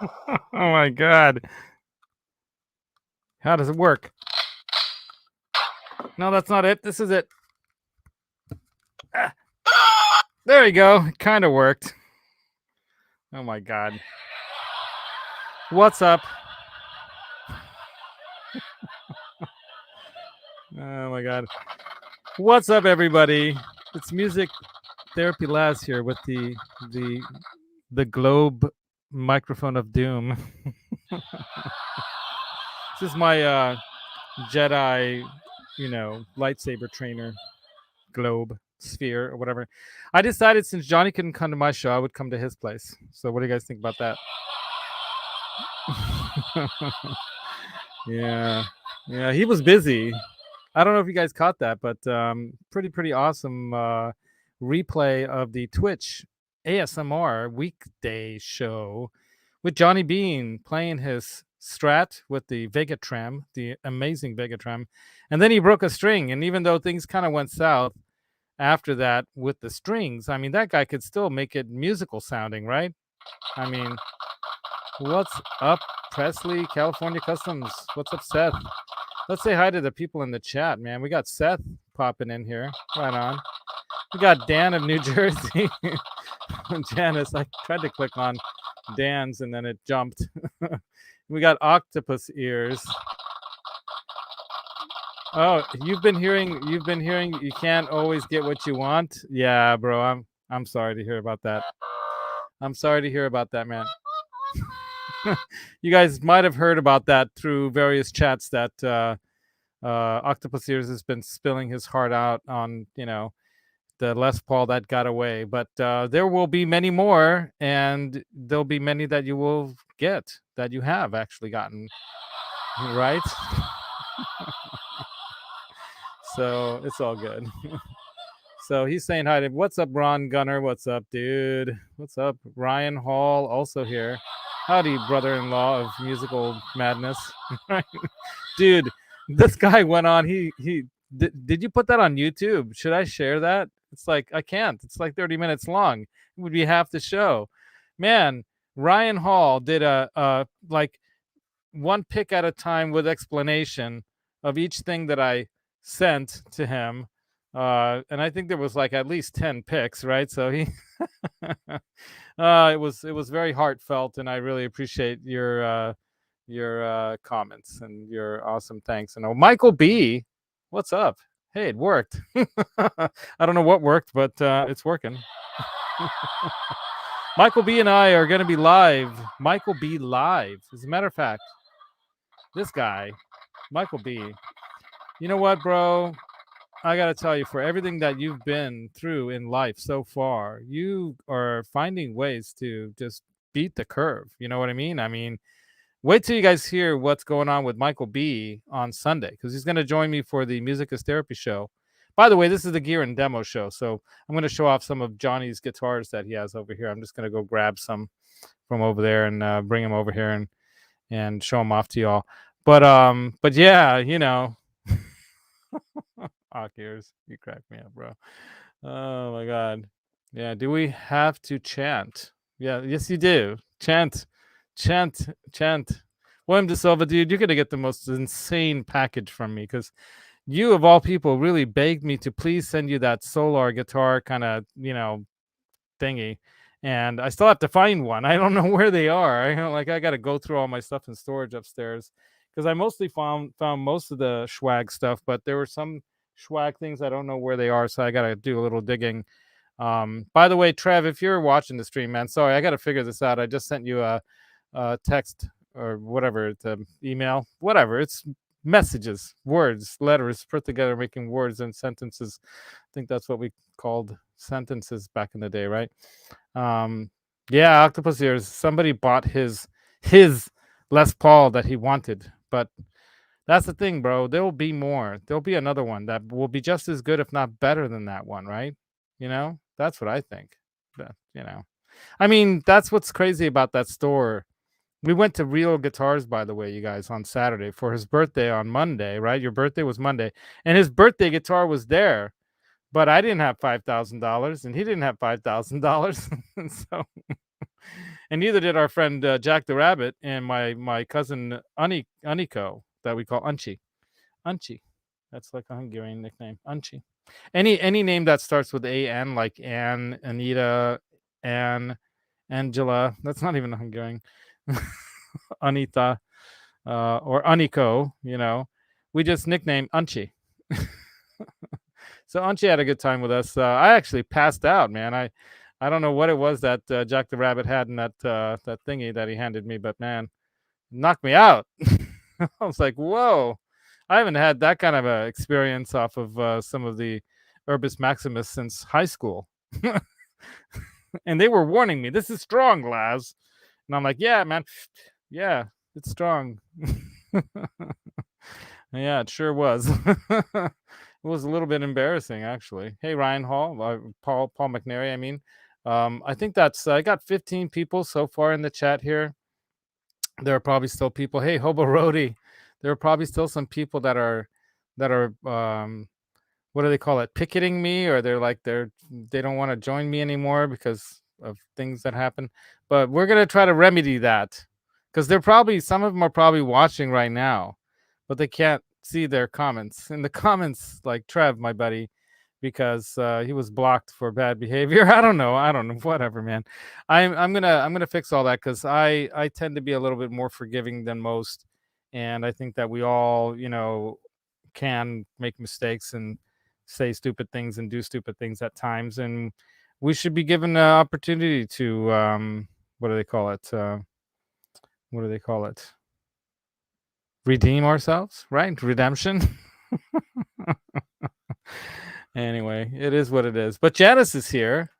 Oh my God. How does it work? No, that's not it. This is it. Ah, there you go. It kind of worked. Oh my God. What's up? Oh my God. What's up, everybody? It's Music Therapy Labs here with the globe microphone of doom. This is my Jedi, lightsaber trainer globe sphere or whatever. I decided since Johnny couldn't come to my show, I would come to his place. So what do you guys think about that? Yeah, he was busy. I don't know if you guys caught that, but pretty awesome replay of the Twitch ASMR weekday show with Johnny Bean playing his Strat with the Vegatram, the amazing Vegatram, and then he broke a string. And even though things kind of went south after that with the strings, I mean, that guy could still make it musical sounding, right? I mean, what's up, Presley, California Customs? What's up, Seth? Let's say hi to the people in the chat, man. We got Seth popping in here. Right on. We got Dan of New Jersey. Janice, I tried to click on Dan's and then it jumped. We got octopus ears. Oh, you've been hearing you can't always get what you want. Yeah, bro. I'm sorry to hear about that. I'm sorry to hear about that, man. You guys might have heard about that through various chats that Octopus Ears has been spilling his heart out on, the Les Paul that got away. But there will be many more, and there'll be many that you will get that you have actually gotten, right? So it's all good. So he's saying hi to, what's up, Ron Gunner? What's up, dude? What's up? Ryan Hall also here. Howdy, brother-in-law of musical madness. Dude, this guy went on. Did you put that on YouTube? Should I share that? It's like, I can't. It's like 30 minutes long. It would be half the show. Man, Ryan Hall did a like one pick at a time with explanation of each thing that I sent to him. And I think there was like at least 10 picks, right? So he it was very heartfelt, and I really appreciate your comments and your awesome thanks. And Michael B, what's up? Hey, it worked. I don't know what worked, but it's working. Michael B and I are going to be live. Michael B live. As a matter of fact, this guy, Michael B, you know what, bro? I got to tell you, for everything that you've been through in life so far, you are finding ways to just beat the curve. You know what I mean? I mean, wait till you guys hear what's going on with Michael B on Sunday, because he's going to join me for the Music is Therapy show. By the way, this is the gear and demo show, so I'm going to show off some of Johnny's guitars that he has over here. I'm just going to go grab some from over there and bring them over here and show them off to y'all. But yeah, Hawk ears, you crack me up, bro. Oh my God. Yeah, do we have to chant? Yeah, yes you do. Chant. William De Silva, dude, you're gonna get the most insane package from me, because you of all people really begged me to please send you that Solar guitar kind of thingy, and I still have to find one. I don't know where they are. I got to go through all my stuff in storage upstairs, because I mostly found most of the swag stuff, but there were some swag things I don't know where they are, so I got to do a little digging. By the way, Trev, if you're watching the stream, man, sorry, I got to figure this out. I just sent you a text or whatever, the email, whatever. It's messages, words, letters put together, making words and sentences. I think that's what we called sentences back in the day, right? Yeah, Octopus Ears. Somebody bought his Les Paul that he wanted, but that's the thing, bro. There will be more. There'll be another one that will be just as good, if not better than that one, right? That's what I think. But, I mean, that's what's crazy about that store. We went to Real Guitars, by the way, you guys, on Saturday for his birthday on Monday, right? Your birthday was Monday, and his birthday guitar was there, but I didn't have $5,000, and he didn't have $5,000, so And neither did our friend Jack the Rabbit and my cousin Uniko that we call Unchi. Unchi. That's like a Hungarian nickname. Unchi. Any name that starts with A-N, like Anne, Anita, Anne, Angela. That's not even a Hungarian. Anita, or Aniko, we just nicknamed Unchi. So Anchi had a good time with us. I actually passed out, man. I don't know what it was that Jack the Rabbit had in that thingy that he handed me, but man, knocked me out. I was like, whoa. I haven't had that kind of a experience off of some of the Herbis Maximus since high school. And they were warning me, this is strong, Laz. And I'm like, yeah, man. Yeah, it's strong. Yeah, it sure was. It was a little bit embarrassing, actually. Hey, Ryan Hall, Paul McNary. I mean, I think I got 15 people so far in the chat here. There are probably still people. Hey, Hobo Roadie. There are probably still some people that are what do they call it? Picketing me, or they don't want to join me anymore because of things that happen. But we're gonna try to remedy that, because some of them are probably watching right now, but they can't see their comments. In the comments, like Trev, my buddy, because he was blocked for bad behavior. I don't know. Whatever, man. I'm gonna fix all that, because I tend to be a little bit more forgiving than most, and I think that we all can make mistakes and say stupid things and do stupid things at times, and we should be given the opportunity to what do they call it? What do they call it? Redeem ourselves, right? Redemption. Anyway, it is what it is. But Janice is here,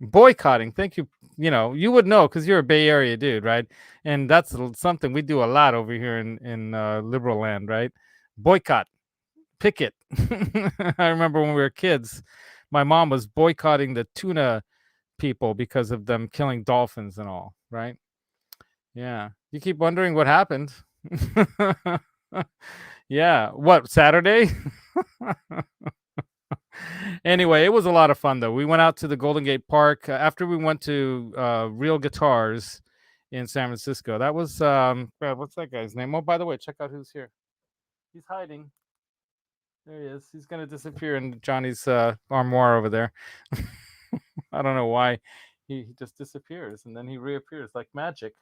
boycotting. Thank you. You would know because you're a Bay Area dude, right? And that's something we do a lot over here in liberal land, right? Boycott, picket. I remember when we were kids, my mom was boycotting the tuna people because of them killing dolphins and all, right? Yeah. You keep wondering what happened. Yeah. What, Saturday? Anyway, it was a lot of fun, though. We went out to the Golden Gate Park after we went to Real Guitars in San Francisco. That was what's that guy's name? Oh, by the way, check out who's here. He's hiding. There he is. He's gonna disappear in Johnny's armoire over there. I don't know why he just disappears and then he reappears like magic.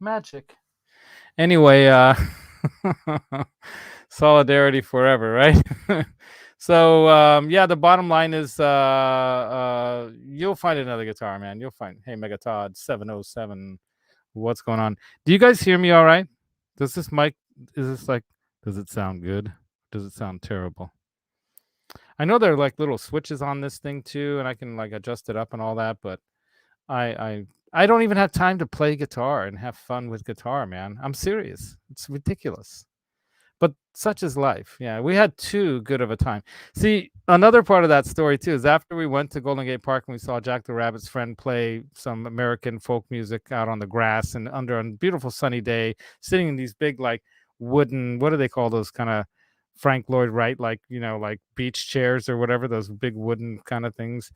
Magic. Anyway, solidarity forever, right? So yeah, the bottom line is you'll find another guitar, man. You'll find. Hey, Megatod 707. What's going on? Do you guys hear me all right? Does this mic, does it sound good? Does it sound terrible? I know there are like little switches on this thing too, and I can like adjust it up and all that, but I don't even have time to play guitar and have fun with guitar, man. I'm serious. It's ridiculous. But such is life. Yeah, we had too good of a time. See, another part of that story too is after we went to Golden Gate Park and we saw Jack the Rabbit's friend play some American folk music out on the grass and under a beautiful sunny day, sitting in these big like wooden, what do they call those kind of Frank Lloyd Wright, like like beach chairs or whatever, those big wooden kind of things.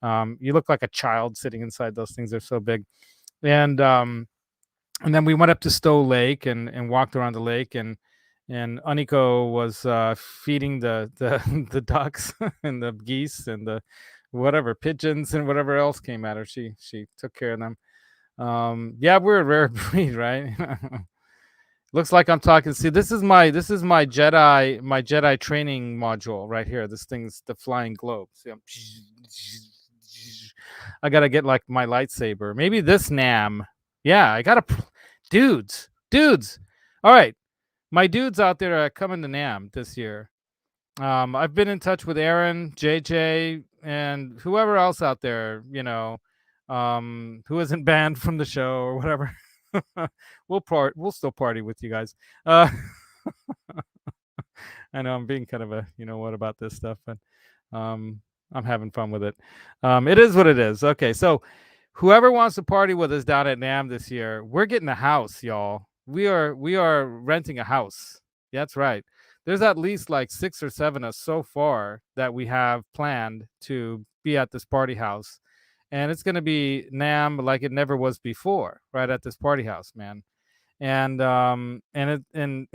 You look like a child sitting inside those things. They're so big. And then we went up to Stowe Lake and walked around the lake, and Aniko was feeding the the ducks and the geese and the whatever pigeons and whatever else came at her. She took care of them. Yeah, we're a rare breed, right? Looks like I'm talking. See, this is my Jedi training module right here. This thing's the flying globe. See, I gotta get like my lightsaber. Maybe this NAM. Yeah, I gotta. Dudes. All right, my dudes out there are coming to NAM this year. I've been in touch with Aaron, JJ, and whoever else out there, who isn't banned from the show or whatever. We'll still party with you guys. I know I'm being kind of a what about this stuff, but I'm having fun with it. It is what it is. Okay, so whoever wants to party with us down at NAM this year, we're getting a house, y'all. We are renting a house. That's right. There's at least like 6 or 7 of us so far that we have planned to be at this party house. and it's gonna be NAMM like it never was before, right at this party house, man. And I mean,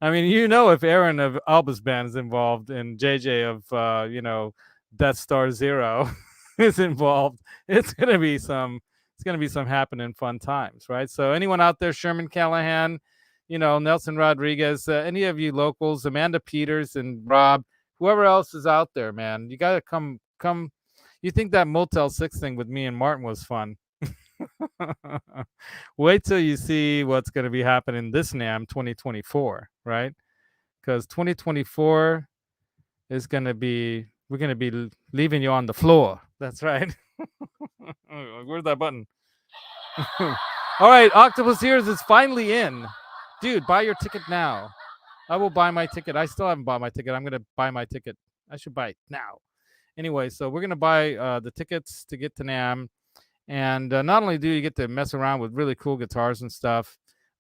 if Aaron of Albus Band is involved and JJ of Death Star Zero is involved, it's gonna be some happening fun times, right? So anyone out there, Sherman Callahan, Nelson Rodriguez, any of you locals, Amanda Peters and Rob, whoever else is out there, man, you gotta come. You think that Motel 6 thing with me and Martin was fun? Wait till you see what's going to be happening this NAMM 2024, right? Because 2024 is going to be, we're going to be leaving you on the floor. That's right. Where's that button? All right, Octopus Heroes is finally in. Dude, buy your ticket now. I will buy my ticket. I still haven't bought my ticket. I'm going to buy my ticket. I should buy it now. Anyway, so we're going to buy the tickets to get to NAMM. And not only do you get to mess around with really cool guitars and stuff,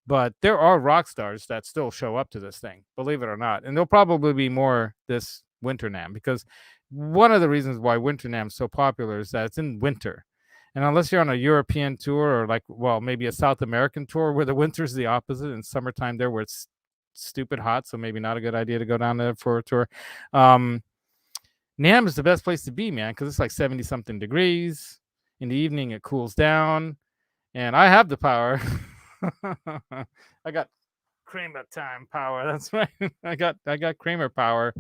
but there are rock stars that still show up to this thing, believe it or not. And there'll probably be more this winter NAMM, because one of the reasons why winter NAMM is so popular is that it's in winter. And unless you're on a European tour or maybe a South American tour where the winter's the opposite and summertime there where it's stupid hot, so maybe not a good idea to go down there for a tour. NAMM is the best place to be, man, because it's like 70 something degrees. In the evening, it cools down, and I have the power. I got Kramer time power. That's right. I got Kramer power.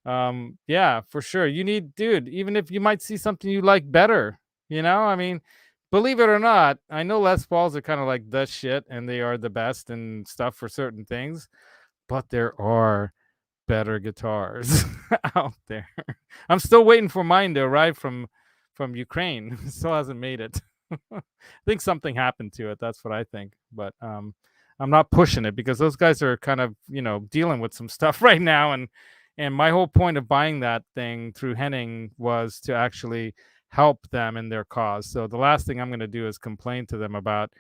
Yeah, for sure. You need, dude, even if you might see something you like better, I mean, believe it or not, I know Les Pauls are kind of like the shit, and they are the best and stuff for certain things, but there are better guitars out there. I'm still waiting for mine to arrive from Ukraine. Still hasn't made it. I think something happened to it. That's what I think. But I'm not pushing it because those guys are kind of, dealing with some stuff right now. And my whole point of buying that thing through Henning was to actually help them in their cause. So the last thing I'm going to do is complain to them about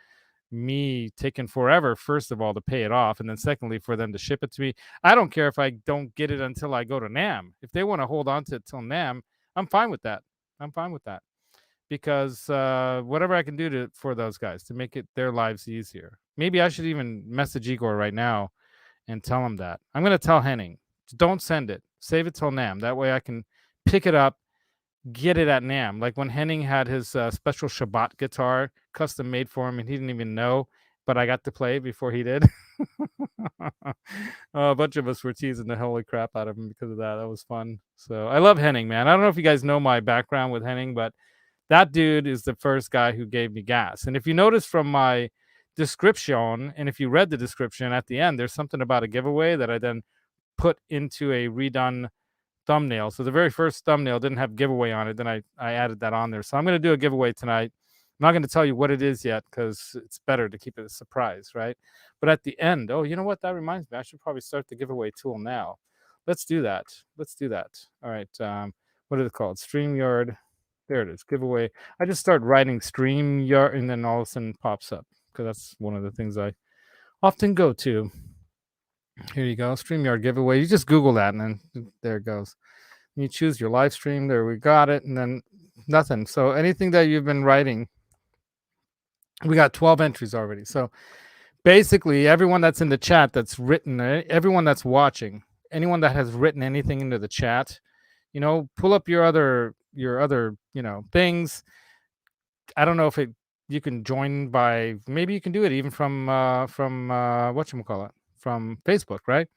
me taking forever, first of all, to pay it off, and then secondly, for them to ship it to me. I don't care if I don't get it until I go to NAMM. If they want to hold on to it till NAMM, I'm fine with that. Because whatever I can do for those guys to make their lives easier. Maybe I should even message Igor right now and tell him that. I'm going to tell Henning, don't send it. Save it till NAMM. That way I can pick it up, get it at NAMM. Like when Henning had his special Shabbat guitar custom made for him and he didn't even know, but I got to play before he did. A bunch of us were teasing the holy crap out of him because of that. That was fun. So I love Henning, man. I don't know if you guys know my background with Henning, but that dude is the first guy who gave me gas. And if you notice from my description, and if you read the description at the end, there's something about a giveaway that I then put into a redone thumbnail. So the very first thumbnail didn't have giveaway on it. Then I added that on there. So I'm going to do a giveaway tonight. I'm not going to tell you what it is yet because it's better to keep it a surprise, right? But at the end, oh, you know what? That reminds me. I should probably start the giveaway tool now. Let's do that. All right. What is it called? StreamYard. There it is. Giveaway. I just start writing StreamYard and then all of a sudden pops up because that's one of the things I often go to. Here you go. StreamYard giveaway. You just Google that and then there it goes. You choose your live stream. There, we got it. And then nothing. So anything that you've been writing, we got 12 entries already. So basically everyone that's in the chat that's written, everyone that's watching, anyone that has written anything into the chat, pull up your other things. I don't know if you can join by, maybe you can do it even from whatchamacallit, from Facebook, right?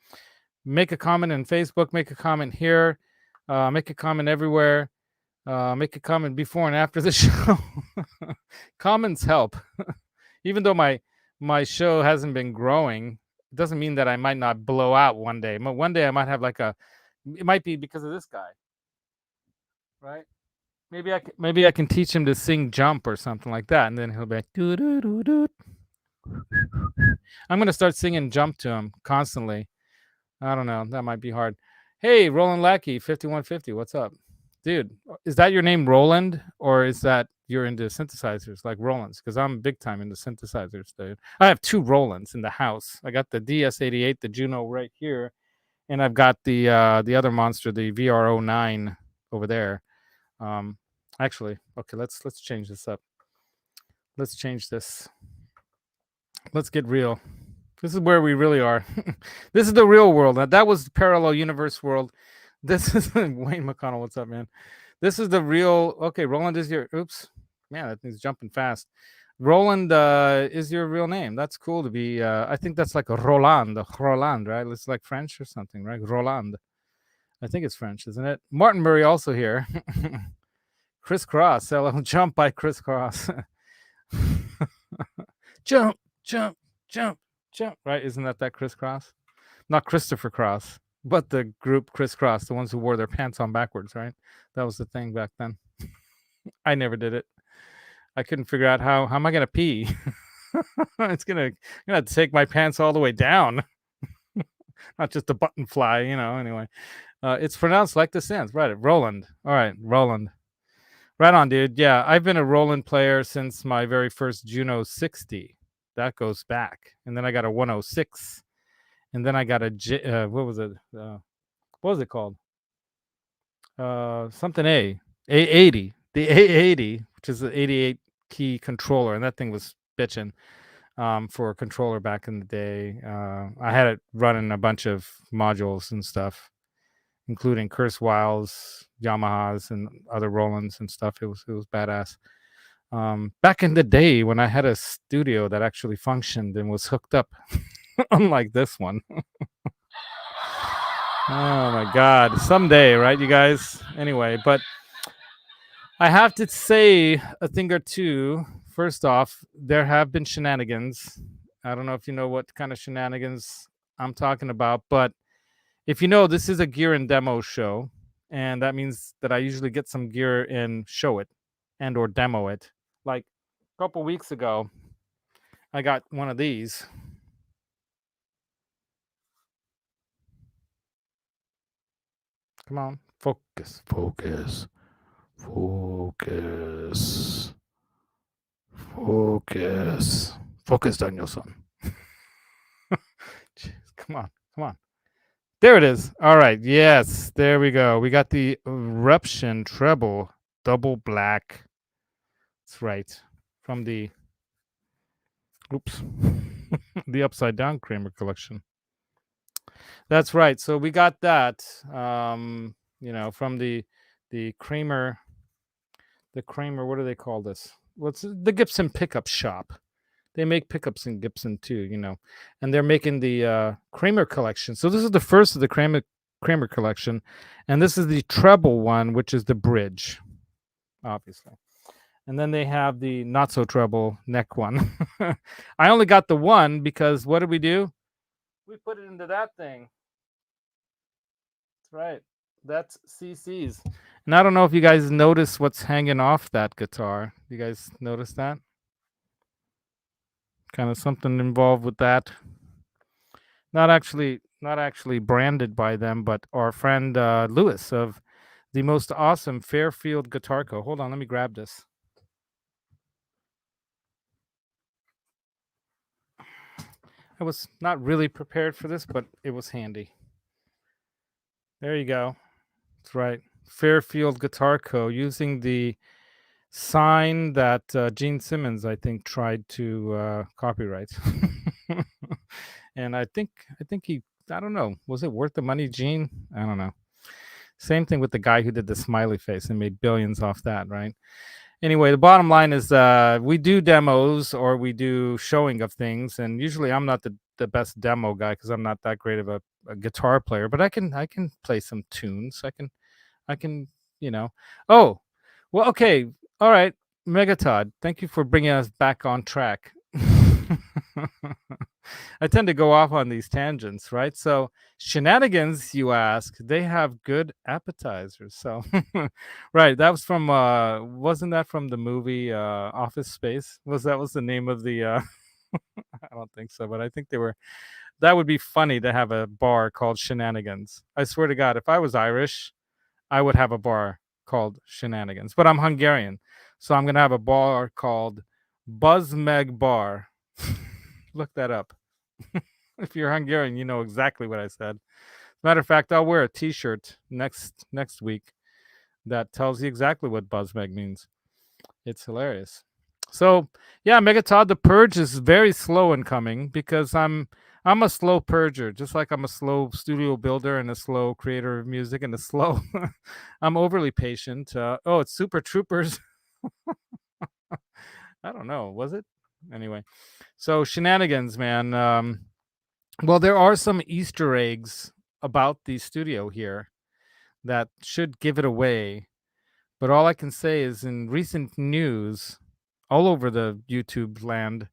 Make a comment in Facebook, make a comment here, make a comment everywhere, make a comment before and after the show. Comments help. Even though my show hasn't been growing, it doesn't mean that I might not blow out one day. One day I might have it might be because of this guy, right? Maybe I can teach him to sing Jump or something like that, and then he'll be like, doo doo doo doo. I'm gonna start singing Jump to him constantly. I don't know. That might be hard. Hey, Roland Lackey, 5150. What's up, dude? Is that your name, Roland, or is that you're into synthesizers like Roland's? Because I'm big time into synthesizers, dude. I have 2 Rolands in the house. I got the DS88, the Juno right here, and I've got the other monster, the VRO9 over there. Actually, okay, let's change this up. Let's change this. Let's get real. This is where we really are. This is the real world. Now, that was the parallel universe world. This is Wayne McConnell. What's up, man? This is the real. Okay, Roland is your. Oops, man, that thing's jumping fast. Roland is your real name. That's cool to be. I think that's like a Roland, right? It's like French or something, right? Roland. I think it's French, isn't it? Martin Murray also here. Chris Cross. Hello, jump by Chris Cross. Jump, jump, jump, jump. Right? Isn't that Chris Cross? Not Christopher Cross, but the group Chris Cross, the ones who wore their pants on backwards, right? That was the thing back then. I never did it. I couldn't figure out how am I gonna pee? I'm gonna have to take my pants all the way down. Not just a button fly, anyway. It's pronounced like the sounds, right? Roland. All right, Roland. Right on, dude. Yeah, I've been a Roland player since my very first Juno 60. That goes back. And then I got a 106. And then I got a what was it? What was it called? Something A80. The A80, which is the 88 key controller, and that thing was bitching for a controller back in the day. I had it running a bunch of modules and stuff, including Kurzweils, Yamahas, and other Rolands and stuff. It was badass. Back in the day when I had a studio that actually functioned and was hooked up, unlike this one. Oh my God. Someday, right, you guys? Anyway, but I have to say a thing or two. First off, there have been shenanigans. I don't know if you know what kind of shenanigans I'm talking about, but if you know, this is a gear and demo show, and that means that I usually get some gear and show it and or demo it. Like a couple weeks ago, I got one of these. Come on, focus, focus, focus, focus, focus, Danielson. Jeez, come on, come on. There it is. All right. Yes, there we go. We got the Eruption Treble Double Black. That's right. From the the Upside Down Kramer collection. That's right. So we got that from the Kramer, what do they call this? What's the Gibson pickup shop? They make pickups in Gibson too, and they're making the Kramer collection. So this is the first of the Kramer collection, and this is the treble one, which is the bridge, obviously. And then they have the not so treble neck one. I only got the one because what did we do? We put it into that thing. That's right. That's CC's. And I don't know if you guys notice what's hanging off that guitar. You guys notice that? Kind of something involved with that. Not actually branded by them, but our friend Lewis of the most awesome Fairfield Guitar Co. Hold on, let me grab this. I was not really prepared for this, but it was handy. There you go. That's right. Fairfield Guitar Co. using the sign that Gene Simmons, I think, tried to copyright. And I think he, I don't know, was it worth the money, Gene? I don't know. Same thing with the guy who did the smiley face and made billions off that, right? Anyway, the bottom line is we do demos or we do showing of things, and usually I'm not the best demo guy because I'm not that great of a guitar player, but I can play some tunes. I can Oh, well, okay, all right, Megatod, thank you for bringing us back on track. I tend to go off on these tangents, right? So shenanigans, you ask, they have good appetizers. So right, that was from wasn't that from the movie Office Space? Was the name of the I don't think so, but I think that would be funny to have a bar called Shenanigans. I swear to God, if I was Irish, I would have a bar called Shenanigans. But I'm Hungarian, so I'm gonna have a bar called Buzzmeg Bar. Look that up. If you're Hungarian, you know exactly what I said. Matter of fact, I'll wear a T-shirt next week that tells you exactly what buzzmeg means. It's hilarious. So yeah, Megatod the purge is very slow in coming because I'm a slow purger, just like I'm a slow studio builder and a slow creator of music and a slow. I'm overly patient. Oh, it's Super Troopers. I don't know. Was it? Anyway, so shenanigans, man. Well, there are some Easter eggs about the studio here that should give it away. But all I can say is in recent news, all over the YouTube land,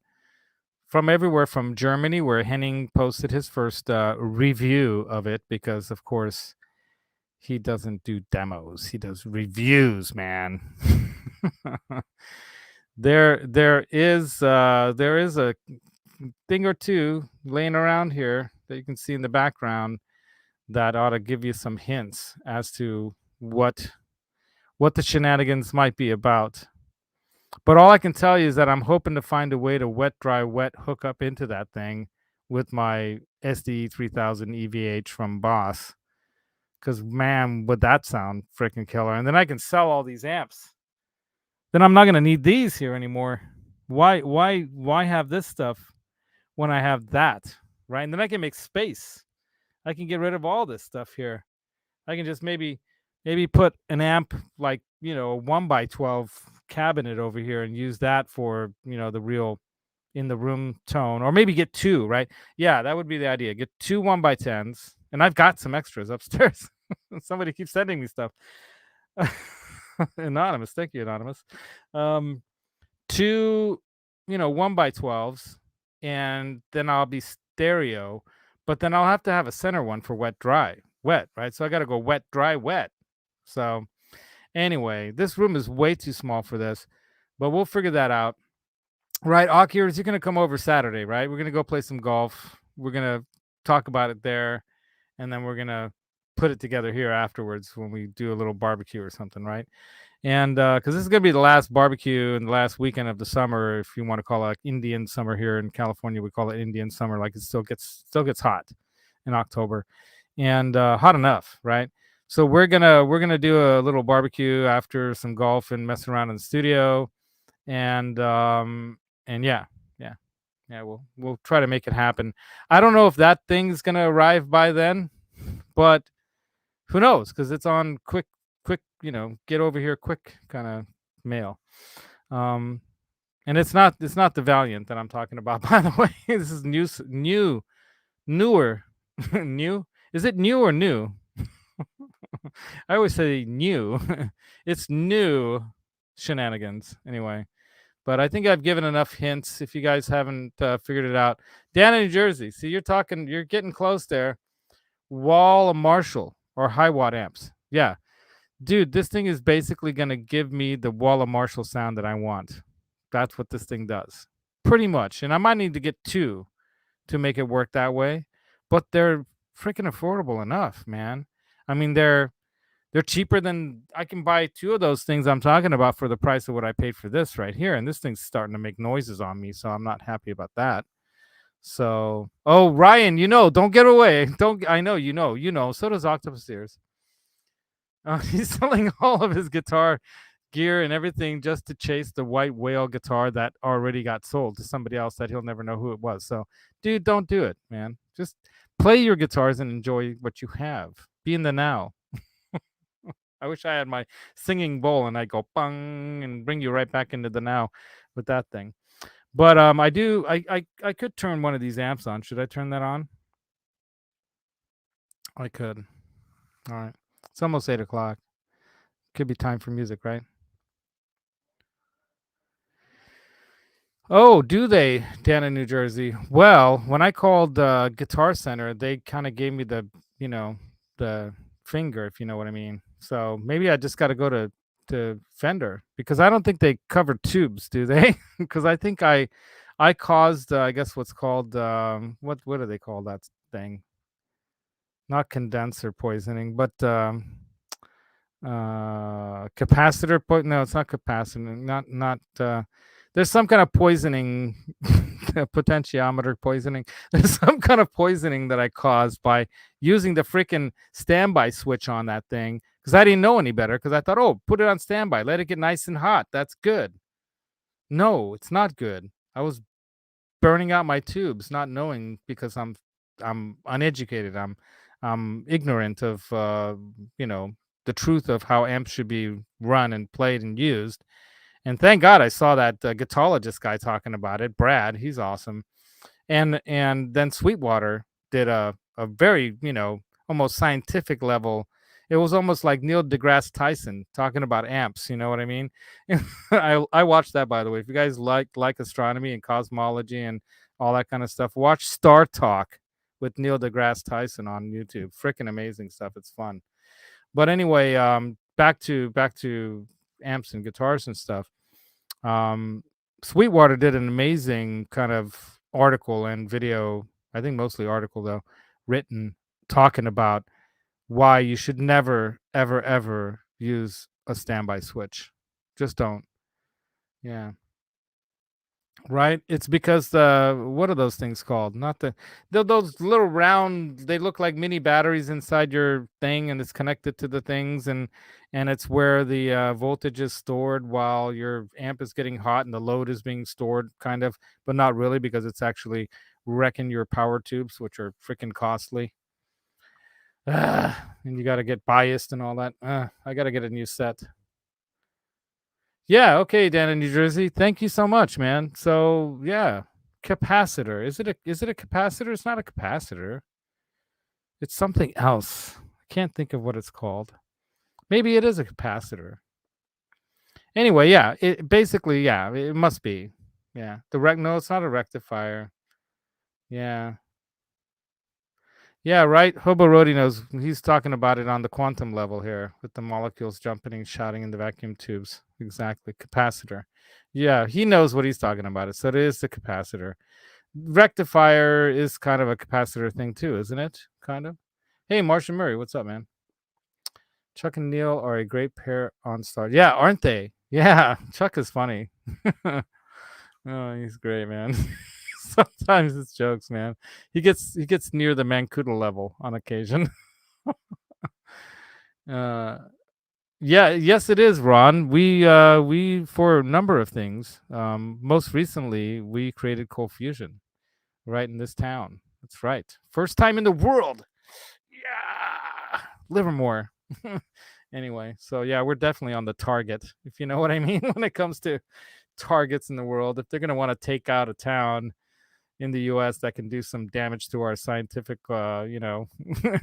from everywhere from Germany, where Henning posted his first review of it, because of course he doesn't do demos, he does reviews, man. there is a thing or two laying around here that you can see in the background that ought to give you some hints as to what the shenanigans might be about. But all I can tell you is that I'm hoping to find a way to wet, dry, wet hook up into that thing with my SDE 3000 EVH from Boss. Because, man, would that sound freaking killer. And then I can sell all these amps. Then I'm not going to need these here anymore. Why have this stuff when I have that, right? And then I can make space. I can get rid of all this stuff here. I can just maybe put an amp like, a 1x12 cabinet over here and use that for, the real in the room tone, or maybe get two, right? Yeah, that would be the idea. Get two 1x10s, and I've got some extras upstairs. Somebody keeps sending me stuff. Anonymous, thank you, Anonymous. Two, 1x12s, and then I'll be stereo, but then I'll have to have a center one for wet, dry, wet, right? So I got to go wet, dry, wet. So anyway, this room is way too small for this, but we'll figure that out. Right, Akira, you're going to come over Saturday, right? We're going to go play some golf. We're going to talk about it there, and then we're going to put it together here afterwards when we do a little barbecue or something, right? And because this is going to be the last barbecue and the last weekend of the summer, if you want to call it Indian summer here in California, we call it Indian summer. Like it still gets hot in October, and hot enough, right? So we're gonna do a little barbecue after some golf and mess around in the studio, and yeah, we'll try to make it happen. I don't know if that thing's gonna arrive by then, but who knows? Because it's on quick, get over here quick kind of mail. And it's not the Valiant that I'm talking about, by the way. This is newer, new. Is it new or new? I always say new. It's new shenanigans anyway. But I think I've given enough hints. If you guys haven't figured it out, Dan in New Jersey. See, you're getting close there. Wall Marshall or high watt amps. Yeah, dude, this thing is basically gonna give me the Wall Marshall sound that I want. That's what this thing does, pretty much. And I might need to get two to make it work that way, but they're freaking affordable enough, man. I mean, they're cheaper than I can buy two of those things I'm talking about for the price of what I paid for this right here. And this thing's starting to make noises on me, so I'm not happy about that. So, oh, Ryan, don't get away. I know, so does Octopus Ears. He's selling all of his guitar gear and everything just to chase the white whale guitar that already got sold to somebody else that he'll never know who it was. So, dude, don't do it, man. Just play your guitars and enjoy what you have. Be in the now. I wish I had my singing bowl and I'd go bang and bring you right back into the now with that thing. But I could turn one of these amps on. Should I turn that on? I could. All right. It's almost 8 o'clock. Could be time for music, right? Oh, do they, Dan in New Jersey? Well, when I called Guitar Center, they kind of gave me the, the finger, if you know what I mean. So maybe I just got to go to Fender, because I don't think they cover tubes, do they? Because I think I caused, I guess what's called, what do they call that thing? Not condenser poisoning, but capacitor. No, it's not capacitor. Not. There's some kind of poisoning, potentiometer poisoning. There's some kind of poisoning that I caused by using the freaking standby switch on that thing because I didn't know any better. Because I thought, oh, put it on standby, let it get nice and hot. That's good. No, it's not good. I was burning out my tubes, not knowing because I'm uneducated. I'm ignorant of the truth of how amps should be run and played and used. And thank God I saw that guitarologist guy talking about it, Brad. He's awesome. And then Sweetwater did a very almost scientific level. It was almost like Neil deGrasse Tyson talking about amps. You know what I mean? I watched that, by the way. If you guys like astronomy and cosmology and all that kind of stuff, watch Star Talk with Neil deGrasse Tyson on YouTube. Freaking amazing stuff. It's fun. But anyway, back to amps and guitars and stuff. Sweetwater did an amazing kind of article and video, I think mostly article though, written talking about why you should never, ever, ever use a standby switch. Just don't. Yeah. Right? It's because what are those things called? Not those little round, they look like mini batteries inside your thing, and it's connected to the things, and it's where the voltage is stored while your amp is getting hot and the load is being stored, kind of, but not really, because it's actually wrecking your power tubes, which are freaking costly. And you got to get biased and all that. I got to get a new set. Yeah, okay, Dan in New Jersey. Thank you so much, man. So yeah, capacitor. Is it a capacitor? It's not a capacitor. It's something else. I can't think of what it's called. Maybe it is a capacitor. Anyway, yeah, it basically, yeah, it must be. Yeah. No, it's not a rectifier. Yeah. Yeah, right. Hobo Rody knows. He's talking about it on the quantum level here with the molecules jumping and shouting in the vacuum tubes. Exactly. Capacitor. Yeah, he knows what he's talking about. So it is the capacitor. Rectifier is kind of a capacitor thing too, isn't it? Kind of. Hey, Martian Murray, what's up, man? Chuck and Neil are a great pair on Star. Yeah, aren't they? Yeah, Chuck is funny. Oh, he's great, man. Sometimes it's jokes, man. He gets near the Mancuda level on occasion. Yes, it is, Ron. We for a number of things. Most recently, we created Cold Fusion right in this town. That's right. First time in the world. Yeah, Livermore. Anyway, so yeah, we're definitely on the target, if you know what I mean, when it comes to targets in the world. If they're going to want to take out a town in the US that can do some damage to our scientific, it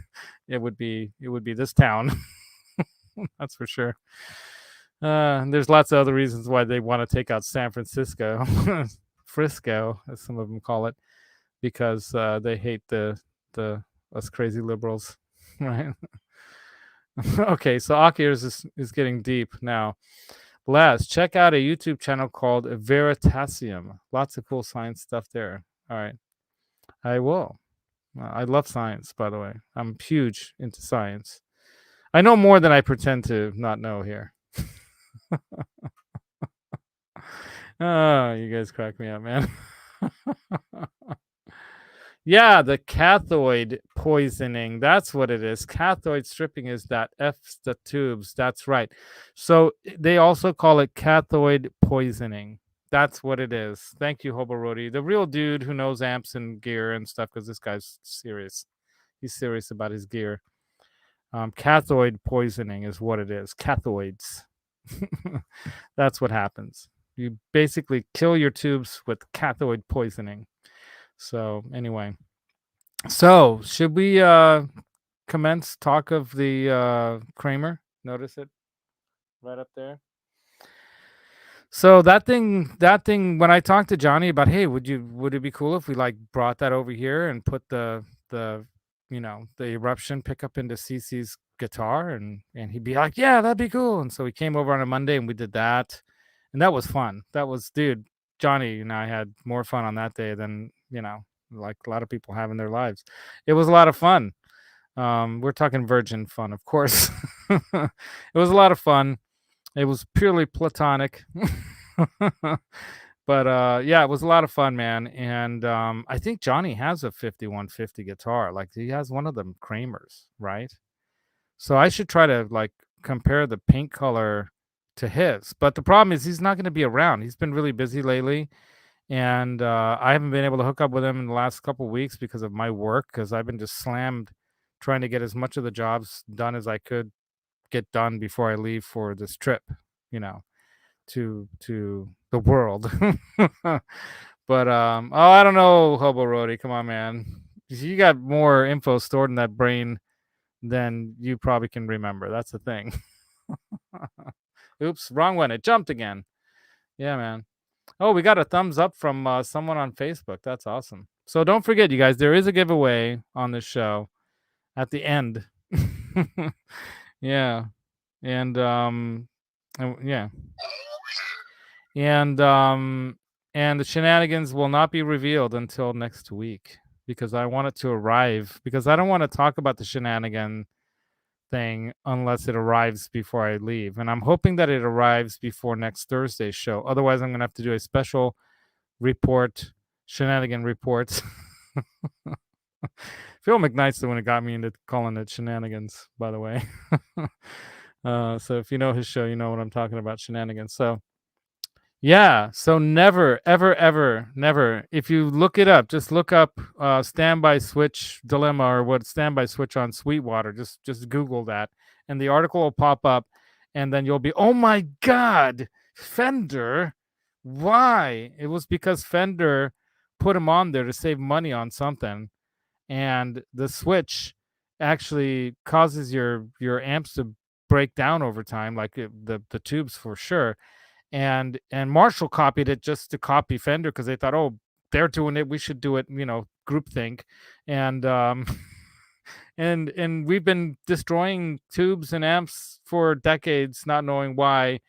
would be this town. That's for sure. There's lots of other reasons why they want to take out San Francisco, Frisco, as some of them call it, because they hate the us crazy liberals, right? Okay, so Akirs is getting deep now. Last, check out a YouTube channel called Veritasium. Lots of cool science stuff there. All right, I will. I love science, by the way. I'm huge into science. I know more than I pretend to not know here. Oh, you guys crack me up, man. Yeah, the cathode poisoning. That's what it is. Cathode stripping is that F's the tubes. That's right. So they also call it cathode poisoning. That's what it is. Thank you, Hobo Rody. The real dude who knows amps and gear and stuff, because this guy's serious. He's serious about his gear. Cathode poisoning is what it is. Cathoids. That's what happens. You basically kill your tubes with cathode poisoning. So anyway, so should we commence talk of the Kramer? Notice it right up there. So that thing, when I talked to Johnny about, hey, would it be cool if we like brought that over here and put the eruption pickup into CC's guitar, and he'd be like, yeah, that'd be cool. And so we came over on a Monday and we did that, and that was fun. That was, dude, Johnny and I had more fun on that day than like a lot of people have in their lives. It was a lot of fun. We're talking virgin fun, of course. It was a lot of fun. It was purely platonic. But yeah, it was a lot of fun, man. And I think Johnny has a 5150 guitar. Like, he has one of them Kramers, right? So I should try to like compare the paint color to his. But the problem is he's not going to be around. He's been really busy lately, and I haven't been able to hook up with him in the last couple of weeks because of my work, because I've been just slammed trying to get as much of the jobs done as I could get done before I leave for this trip, you know, to the world. But oh, I don't know, Hobo Roadie, come on, man. You got more info stored in that brain than you probably can remember. That's the thing. Oops, wrong one. It jumped again. Yeah, man. Oh, we got a thumbs up from someone on Facebook. That's awesome. So don't forget, you guys, there is a giveaway on this show at the end. Yeah. Yeah. And the shenanigans will not be revealed until next week, because I want it to arrive, because I don't want to talk about the shenanigan thing unless it arrives before I leave. And I'm hoping that it arrives before next Thursday's show. Otherwise, I'm going to have to do a special report, shenanigan reports. Phil McKnight's the one who got me into calling it shenanigans, by the way. So if you know his show, you know what I'm talking about, shenanigans. So yeah, so never, ever, ever, never. If you look it up, just look up standby switch dilemma, or what standby switch on Sweetwater. Just Google that, and the article will pop up, and then you'll be, oh my God, Fender. Why? It was because Fender put him on there to save money on something, and the switch actually causes your amps to break down over time, like the tubes for sure. And Marshall copied it just to copy Fender, because they thought, oh, they're doing it, we should do it, groupthink. And and we've been destroying tubes and amps for decades, not knowing why,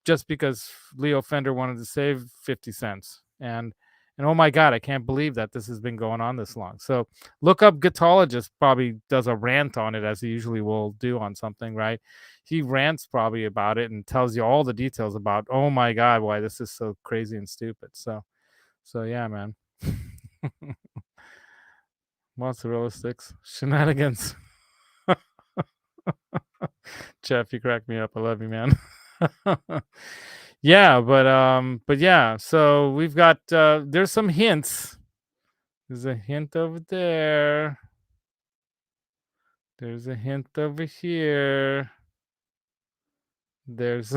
just because Leo Fender wanted to save 50 cents. And oh my God, I can't believe that this has been going on this long. So look up Guitologist, probably does a rant on it, as he usually will do on something, right? He rants probably about it and tells you all the details about, oh my God, why this is so crazy and stupid. So yeah, man. Mozzarella sticks, shenanigans. Jeff, you crack me up. I love you, man. Yeah, but yeah, so we've got there's some hints. There's a hint over there. There's a hint over here. There's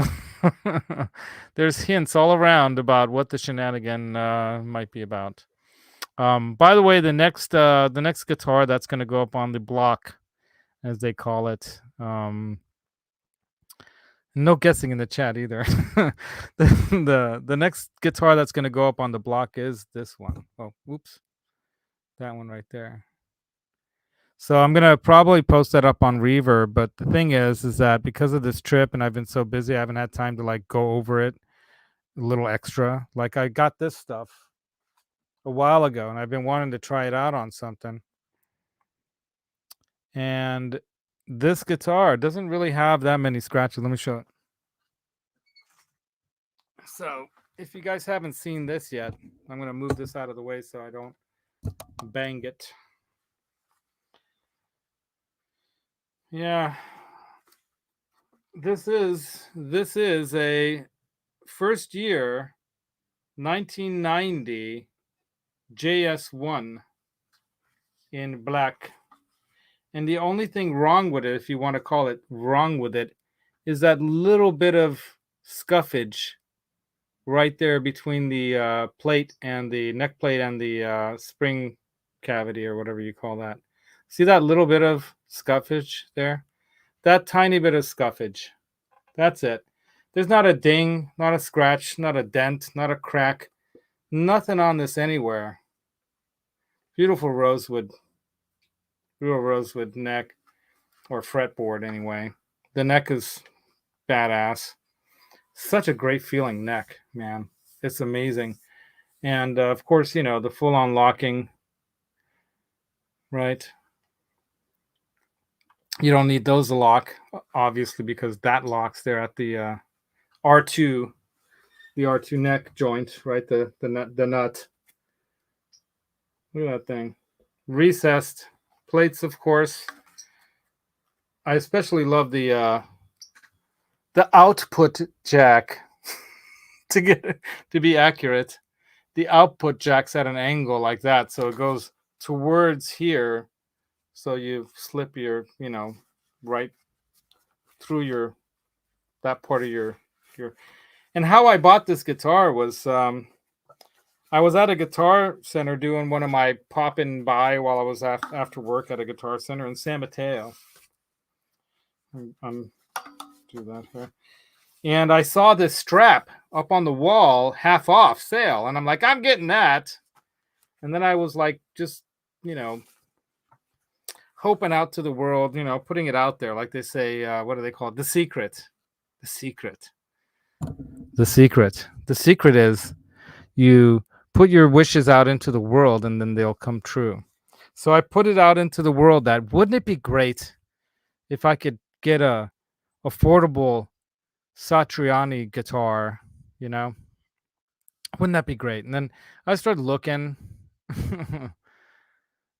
there's hints all around about what the shenanigan might be about. By the way, the next guitar that's going to go up on the block, as they call it. No guessing in the chat either. The next guitar that's going to go up on the block is this one. Oh, oops. That one right there. So I'm going to probably post that up on Reverb, but the thing is that because of this trip and I've been so busy, I haven't had time to like go over it a little extra. Like I got this stuff a while ago and I've been wanting to try it out on something. And this guitar doesn't really have that many scratches. Let me show it. So if you guys haven't seen this yet, I'm going to move this out of the way so I don't bang it. Yeah. This is a first year 1990 JS1 in black. And the only thing wrong with it, if you want to call it wrong with it, is that little bit of scuffage right there between the plate and the neck plate and the spring cavity, or whatever you call that. See that little bit of scuffage there? That tiny bit of scuffage. That's it. There's not a ding, not a scratch, not a dent, not a crack. Nothing on this anywhere. Beautiful rosewood neck, or fretboard anyway. The neck is badass. Such a great feeling neck, man. It's amazing. And of course, the full-on locking, right? You don't need those to lock, obviously, because that locks there at the R2, the R2 neck joint, right? The nut. Look at that thing. Recessed plates, of course. I especially love the the output jack to be accurate. The output jack's at an angle like that, so it goes towards here. So you slip your, right through that part of your. And how I bought this guitar was, I was at a guitar center doing one of my pop-in by while I was after work at a guitar center in San Mateo. I'm do that here. And I saw this strap up on the wall, half off sale, and I'm like, I'm getting that. And then I was like, just, hoping out to the world, putting it out there, like they say, what do they call it? The secret. The secret. The secret. The secret is you put your wishes out into the world and then they'll come true. So I put it out into the world that wouldn't it be great if I could get a affordable Satriani guitar, Wouldn't that be great? And then I started looking.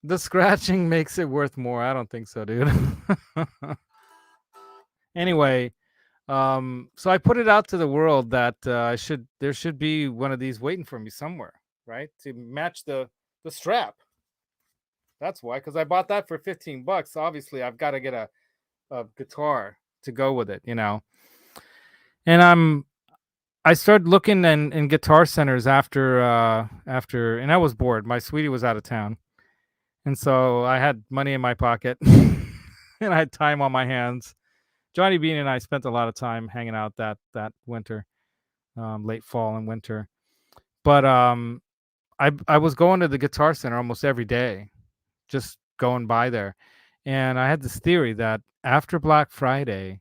The scratching makes it worth more. I don't think so, dude. Anyway, so I put it out to the world that there should be one of these waiting for me somewhere, right? To match the strap. That's why, because I bought that for $15. Obviously, I've got to get a guitar to go with it, And I started looking in guitar centers after, and I was bored. My sweetie was out of town, and so I had money in my pocket, and I had time on my hands. Johnny Bean and I spent a lot of time hanging out that winter, late fall and winter. But I was going to the guitar center almost every day, just going by there, and I had this theory that after Black Friday,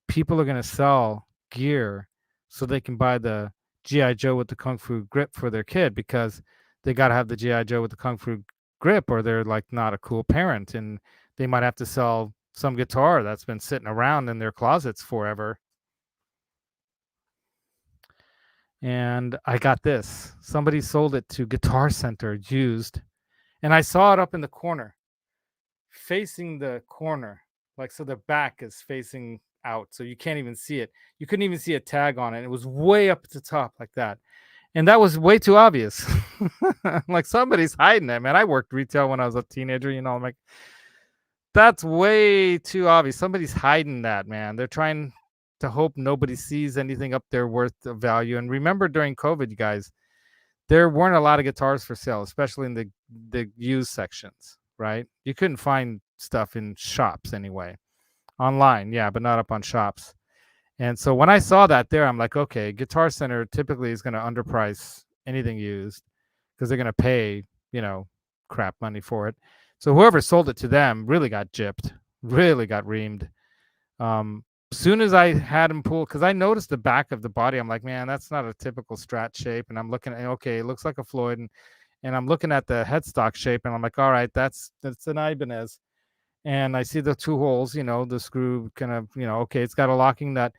people are going to sell gear so they can buy the G.I. Joe with the Kung Fu grip for their kid, because they got to have the G.I. Joe with the Kung Fu grip or they're like not a cool parent, and they might have to sell some guitar that's been sitting around in their closets forever. And I got this. Somebody sold it to Guitar Center used, and I saw it up in the corner, facing the corner, like, so the back is facing out, so you can't even see it. You couldn't even see a tag on it. It was way up at the top like that, and that was way too obvious. Like, somebody's hiding it, man. I worked retail when I was a teenager, I'm like, that's way too obvious. Somebody's hiding that, man. They're trying to hope nobody sees anything up there worth of value. And remember, during COVID, you guys, there weren't a lot of guitars for sale, especially in the used sections, right? You couldn't find stuff in shops anyway. Online, yeah, but not up on shops. And so when I saw that there, I'm like, okay, Guitar Center typically is going to underprice anything used because they're going to pay, crap money for it. So whoever sold it to them really got gypped, really got reamed. Soon as I had him pull, because I noticed the back of the body, I'm like, man, that's not a typical Strat shape. And I'm looking at, okay, it looks like a Floyd, and I'm looking at the headstock shape, and I'm like, all right, that's an Ibanez. And I see the two holes, the screw kind of, okay, it's got a locking nut.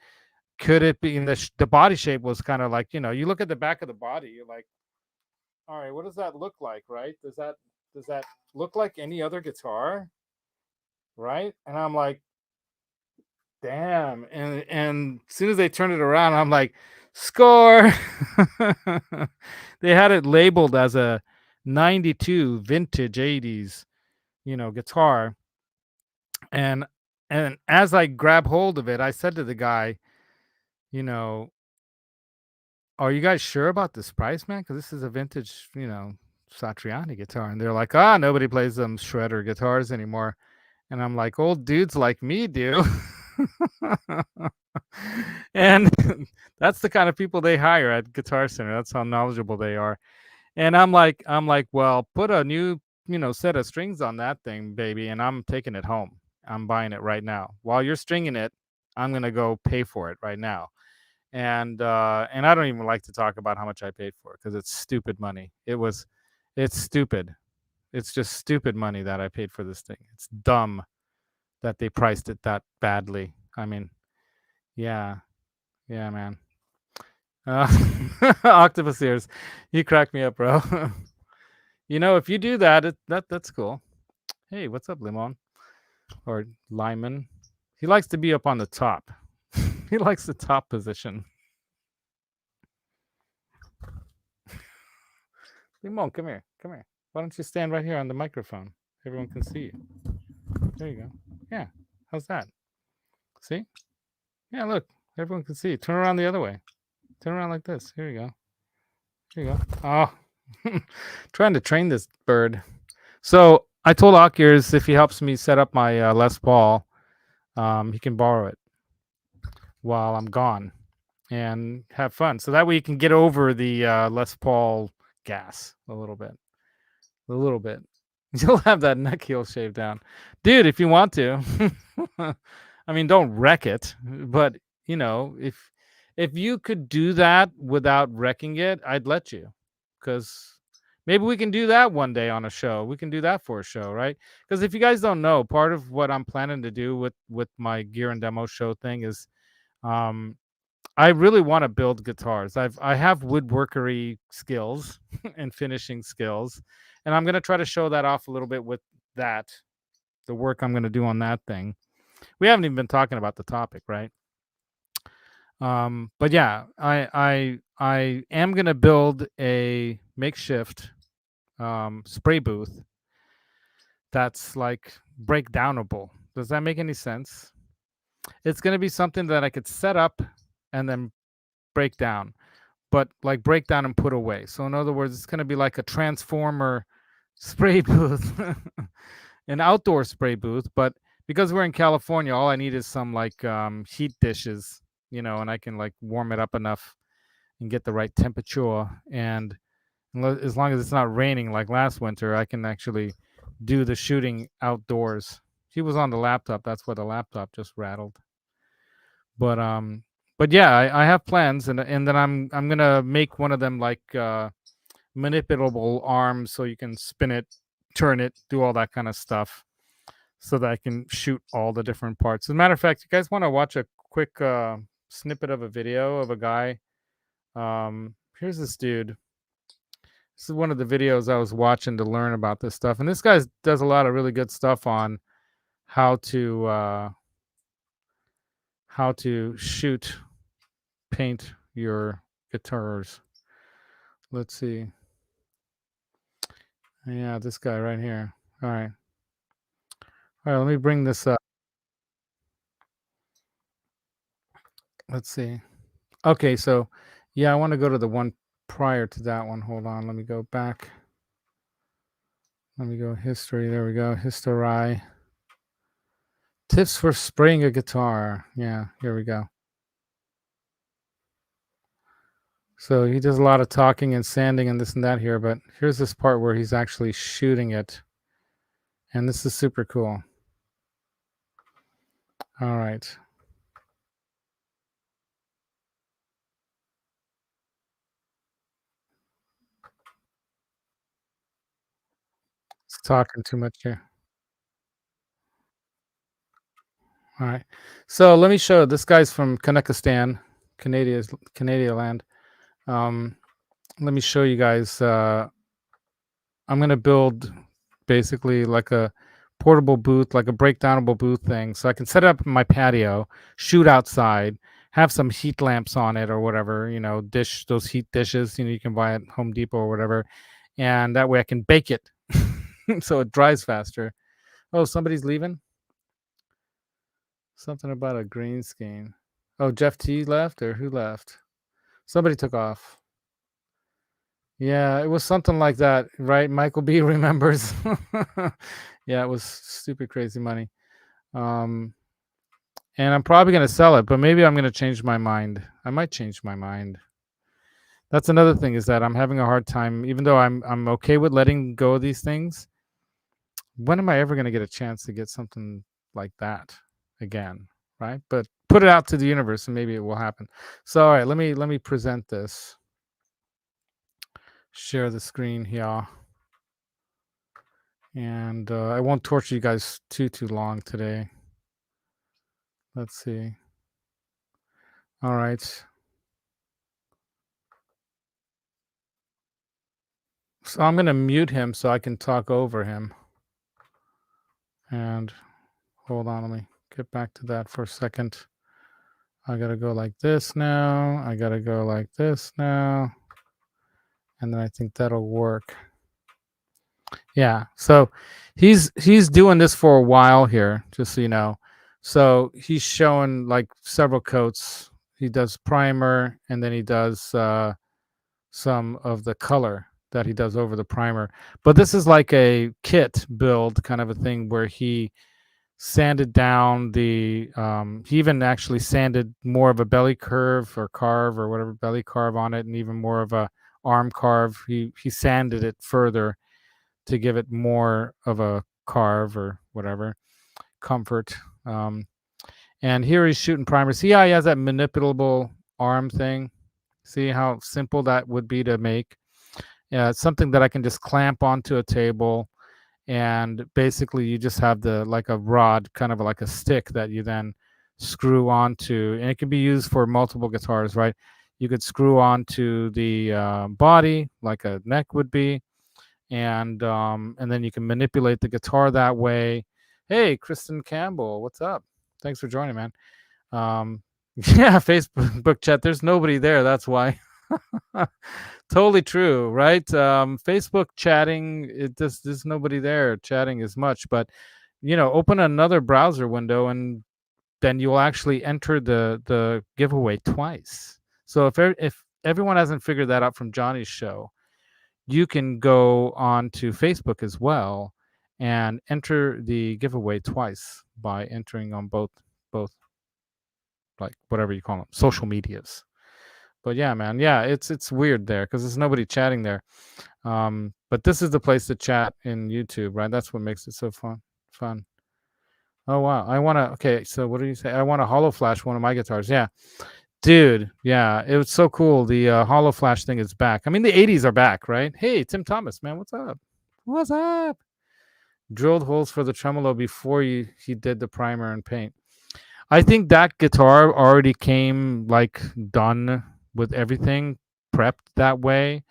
Could it be in the body shape was kind of like, you look at the back of the body, you're like, all right, what does that look like, right? Does that look like any other guitar, right? And I'm like, damn. And as soon as they turn it around, I'm like, score. They had it labeled as a 92 vintage 80s, guitar. And as I grab hold of it, I said to the guy, are you guys sure about this price, man? Because this is a vintage, Satriani guitar. And they're like, nobody plays them shredder guitars anymore. And I'm like, old dudes like me do. And that's the kind of people they hire at Guitar Center. That's how knowledgeable they are. And I'm like, well, put a new, set of strings on that thing, baby, and I'm taking it home. I'm buying it right now. While you're stringing it, I'm gonna go pay for it right now. And I don't even like to talk about how much I paid for it because it's stupid money. It's stupid. It's just stupid money that I paid for this thing. It's dumb that they priced it that badly. I mean, yeah, man. Octopus ears, you crack me up, bro. If you do that, that's cool. Hey, what's up, Limon? Or Lyman? He likes to be up on the top. He likes the top position. Limon, come here. Come here. Why don't you stand right here on the microphone? Everyone can see you. There you go. Yeah. How's that? See? Yeah, look. Everyone can see you. Turn around the other way. Turn around like this. Here you go. Here you go. Oh, trying to train this bird. So I told Akirs if he helps me set up my Les Paul, he can borrow it while I'm gone and have fun. So that way you can get over the Les Paul gas a little bit. A little bit. You'll have that neck heel shaved down. Dude, if you want to. I mean, don't wreck it, but you know, if you could do that without wrecking it, I'd let you. Cuz maybe we can do that one day on a show. We can do that for a show, right? Cuz if you guys don't know, part of what I'm planning to do with my gear and demo show thing is I really want to build guitars. I have woodworkery skills and finishing skills, and I'm going to try to show that off a little bit with that, the work I'm going to do on that thing. We haven't even been talking about the topic, right? But yeah, I am going to build a makeshift spray booth that's like breakdownable. Does that make any sense? It's going to be something that I could set up and then break down, but like break down and put away. So in other words, it's going to be like a transformer spray booth, an outdoor spray booth. But because we're in California, all I need is some like heat dishes, you know, and I can like warm it up enough and get the right temperature. And as long as it's not raining like last winter, I can actually do the shooting outdoors. He was on the laptop. That's why the laptop just rattled. But yeah, I have plans, and then I'm gonna make one of them like manipulable arms, so you can spin it, turn it, do all that kind of stuff, so that I can shoot all the different parts. As a matter of fact, you guys want to watch a quick snippet of a video of a guy? Here's this dude. This is one of the videos I was watching to learn about this stuff, and this guy does a lot of really good stuff on how to shoot, paint your guitars. Let's see. Yeah, this guy right here. All right. All right, let me bring this up. Let's see. Okay, so yeah, I want to go to the one prior to that one. Hold on, let me go back. Let me go history. There we go. History. Tips for spraying a guitar. Yeah, here we go. So he does a lot of talking and sanding and this and that here, but here's this part where he's actually shooting it. And this is super cool. All right. It's talking too much here. All right. So let me show. This guy's from Kanekistan, Canada land. Let me show you guys. I'm going to build basically like a portable booth, like a breakdownable booth thing. So I can set it up in my patio, shoot outside, have some heat lamps on it or whatever, you know, dish those heat dishes, you know, you can buy at Home Depot or whatever. And that way I can bake it so it dries faster. Oh, somebody's leaving? Something about a green screen. Oh, Jeff T left or who left? Somebody took off. Yeah, it was something like that, right? Michael B remembers. Yeah, it was stupid crazy money. And I'm probably going to sell it, but maybe I'm going to change my mind. I might change my mind. That's another thing, is that I'm having a hard time, even though I'm okay with letting go of these things. When am I ever going to get a chance to get something like that again, right? But put it out to the universe and maybe it will happen. So all right, let me present this. Share the screen here. And I won't torture you guys too long today. Let's see. All right. So I'm going to mute him so I can talk over him. And hold on, let me get back to that for a second. I gotta go like this now. I gotta go like this now. And then I think that'll work. Yeah. So he's doing this for a while here, just so you know. So he's showing like several coats. He does primer, and then he does some of the color that he does over the primer. But this is like a kit build kind of a thing where he sanded down the he even actually sanded more of a belly curve or carve or whatever, belly carve on it, and even more of a arm carve. He sanded it further to give it more of a carve or whatever comfort. And here he's shooting primer. See how he has that manipulable arm thing? See how simple that would be to make? Yeah, it's something that I can just clamp onto a table, and basically you just have the like a rod, kind of like a stick that you then screw onto, and it can be used for multiple guitars, right? You could screw onto the body like a neck would be, and then you can manipulate the guitar that way. Hey, Kristen Campbell, what's up? Thanks for joining, man. Yeah, Facebook chat. There's nobody there. That's why. Totally true, right? Facebook chatting. There's nobody there chatting as much, but open another browser window, and then you'll actually enter the giveaway twice. So if everyone hasn't figured that out from Johnny's show, you can go on to Facebook as well and enter the giveaway twice by entering on both like whatever you call them, social medias. But yeah, man, yeah, it's weird there because there's nobody chatting there. But this is the place to chat in YouTube, right? That's what makes it so fun. Oh wow, okay, so what do you say? I want to hollow flash one of my guitars. Yeah. Dude, yeah, it was so cool. The hollow flash thing is back. I mean, the 80s are back, right? Hey, Tim Thomas, man, what's up? What's up? Drilled holes for the tremolo before he did the primer and paint. I think that guitar already came like done with everything prepped that way.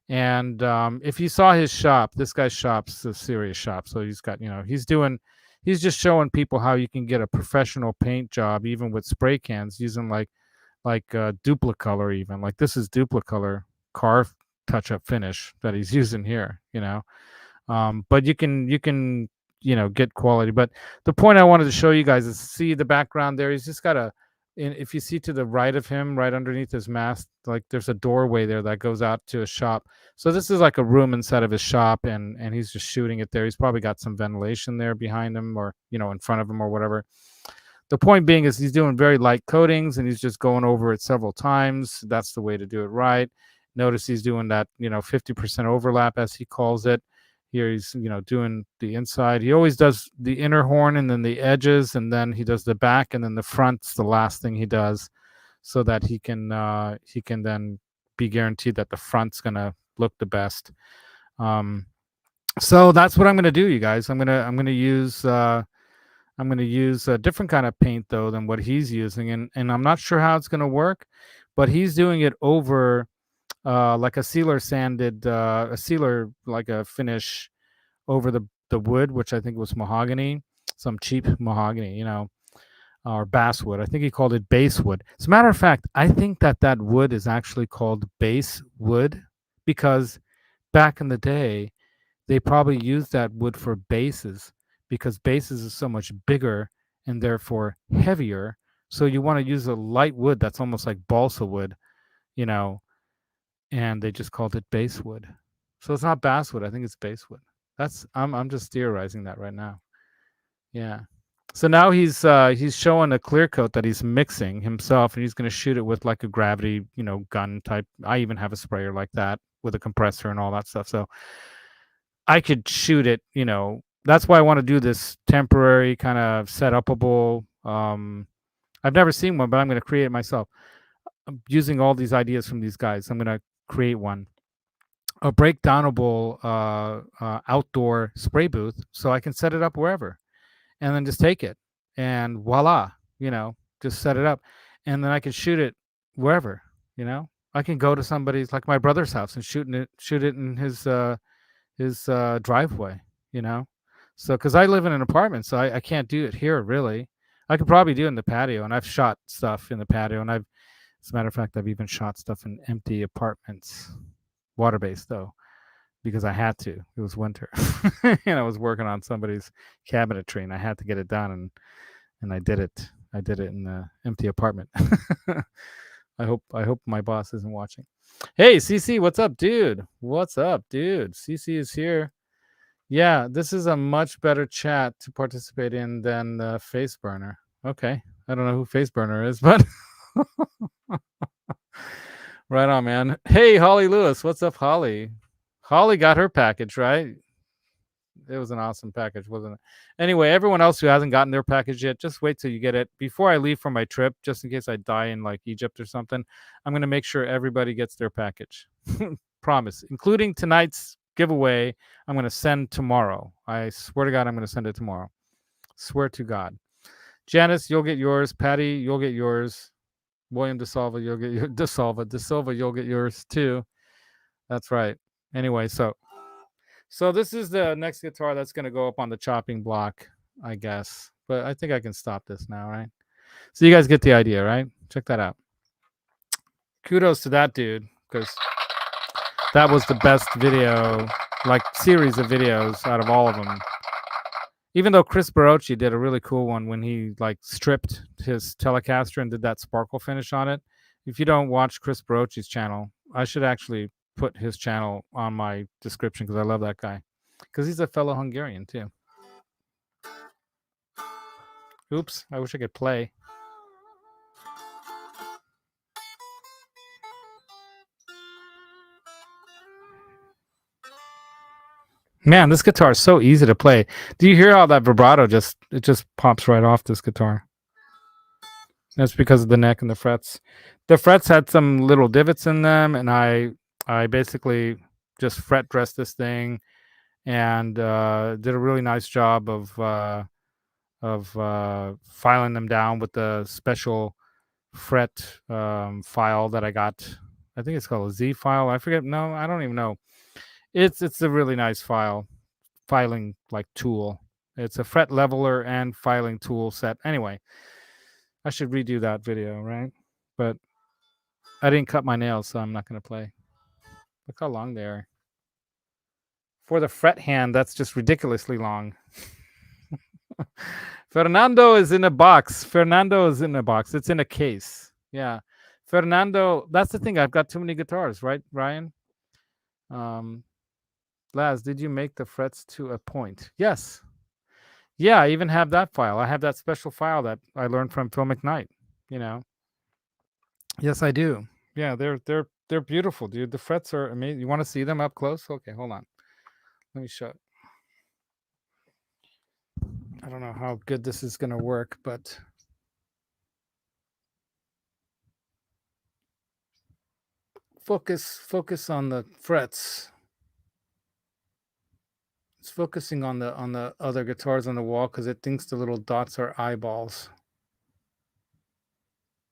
And if you saw his shop, this guy's shop's a serious shop. So he's got, he's just showing people how you can get a professional paint job, even with spray cans, using like Duplicolor. Even like this is Duplicolor car touch-up finish that he's using here, but you can get quality. But the point I wanted to show you guys is, see the background there. He's just got if you see to the right of him, right underneath his mask, like there's a doorway there that goes out to a shop. So this is like a room inside of his shop, and he's just shooting it there. He's probably got some ventilation there behind him, or in front of him, or whatever. The point being is he's doing very light coatings, and he's just going over it several times. That's the way to do it right. Notice he's doing that 50% overlap, as he calls it. Here he's doing the inside. He always does the inner horn and then the edges, and then he does the back, and then the front's the last thing he does, so that he can then be guaranteed that the front's gonna look the best. So that's what I'm gonna do, you guys. I'm gonna use a different kind of paint though than what he's using, and I'm not sure how it's gonna work, but he's doing it over like a sealer sanded like a finish over the wood, which I think was mahogany, some cheap mahogany, or basswood. I think he called it basswood. As a matter of fact, I think that wood is actually called basswood because back in the day, they probably used that wood for basses, because basses is so much bigger and therefore heavier. So you want to use a light wood that's almost like balsa wood, and they just called it basswood. So it's not basswood. I think it's basswood. I'm just theorizing that right now. Yeah. So now he's showing a clear coat that he's mixing himself, and he's going to shoot it with like a gravity, gun type. I even have a sprayer like that with a compressor and all that stuff. So I could shoot it, that's why I want to do this temporary kind of set-upable. I've never seen one, but I'm going to create it myself. I'm using all these ideas from these guys. I'm going to create one. A breakdownable outdoor spray booth, so I can set it up wherever, and then just take it, and voila, just set it up, and then I can shoot it wherever. I can go to somebody's, like my brother's house, and shoot it in his driveway. So because I live in an apartment, so I can't do it here really. I could probably do it in the patio, and I've shot stuff in the patio, and as a matter of fact, I've even shot stuff in empty apartments, water-based though, because I had to. It was winter, and I was working on somebody's cabinetry, and I had to get it done, and I did it. I did it in the empty apartment. I hope my boss isn't watching. Hey, CC, what's up, dude? What's up, dude? CC is here. Yeah, this is a much better chat to participate in than the face burner. Okay, I don't know who face burner is, but right on, man. Hey, Holly Lewis, what's up, Holly? Holly got her package, right? It was an awesome package, wasn't it? Anyway, everyone else who hasn't gotten their package yet, just wait till you get it. Before I leave for my trip, just in case I die in like Egypt or something, I'm going to make sure everybody gets their package. Promise, including tonight's giveaway. I'm going to send tomorrow. I swear to God, I'm going to send it tomorrow. Swear to God. Janice, you'll get yours. Patty, you'll get yours. William DeSalva, you'll get your DeSilva, you'll get yours too. That's right. Anyway, so this is the next guitar that's going to go up on the chopping block, I guess. But I think I can stop this now, right? So you guys get the idea, right? Check that out. Kudos to that dude, because that was the best video, like series of videos out of all of them. Even though Chris Barocci did a really cool one when he like stripped his Telecaster and did that sparkle finish on it. If you don't watch Chris Barocci's channel, I should actually put his channel on my description because I love that guy. Because he's a fellow Hungarian too. Oops, I wish I could play. Man, this guitar is so easy to play. Do you hear how that vibrato just pops right off this guitar? That's because of the neck and the frets. The frets had some little divots in them, and I basically just fret dressed this thing and did a really nice job of filing them down with the special fret file that I got. I think it's called a Z file. I forget. No, I don't even know. It's a really nice filing like tool. It's a fret leveler and filing tool set. Anyway, I should redo that video, right? But I didn't cut my nails, so I'm not going to play. Look how long they are. For the fret hand, that's just ridiculously long. Fernando is in a box. Fernando is in a box. It's in a case. Yeah. Fernando, that's the thing. I've got too many guitars, right, Ryan? Laz, did you make the frets to a point? Yes. Yeah, I even have that file. I have that special file that I learned from Phil McKnight, you know. Yes, I do. Yeah, they're beautiful, dude. The frets are amazing. You want to see them up close? Okay, hold on. Let me show. I don't know how good this is going to work, but focus on the frets. It's focusing on the other guitars on the wall because it thinks the little dots are eyeballs.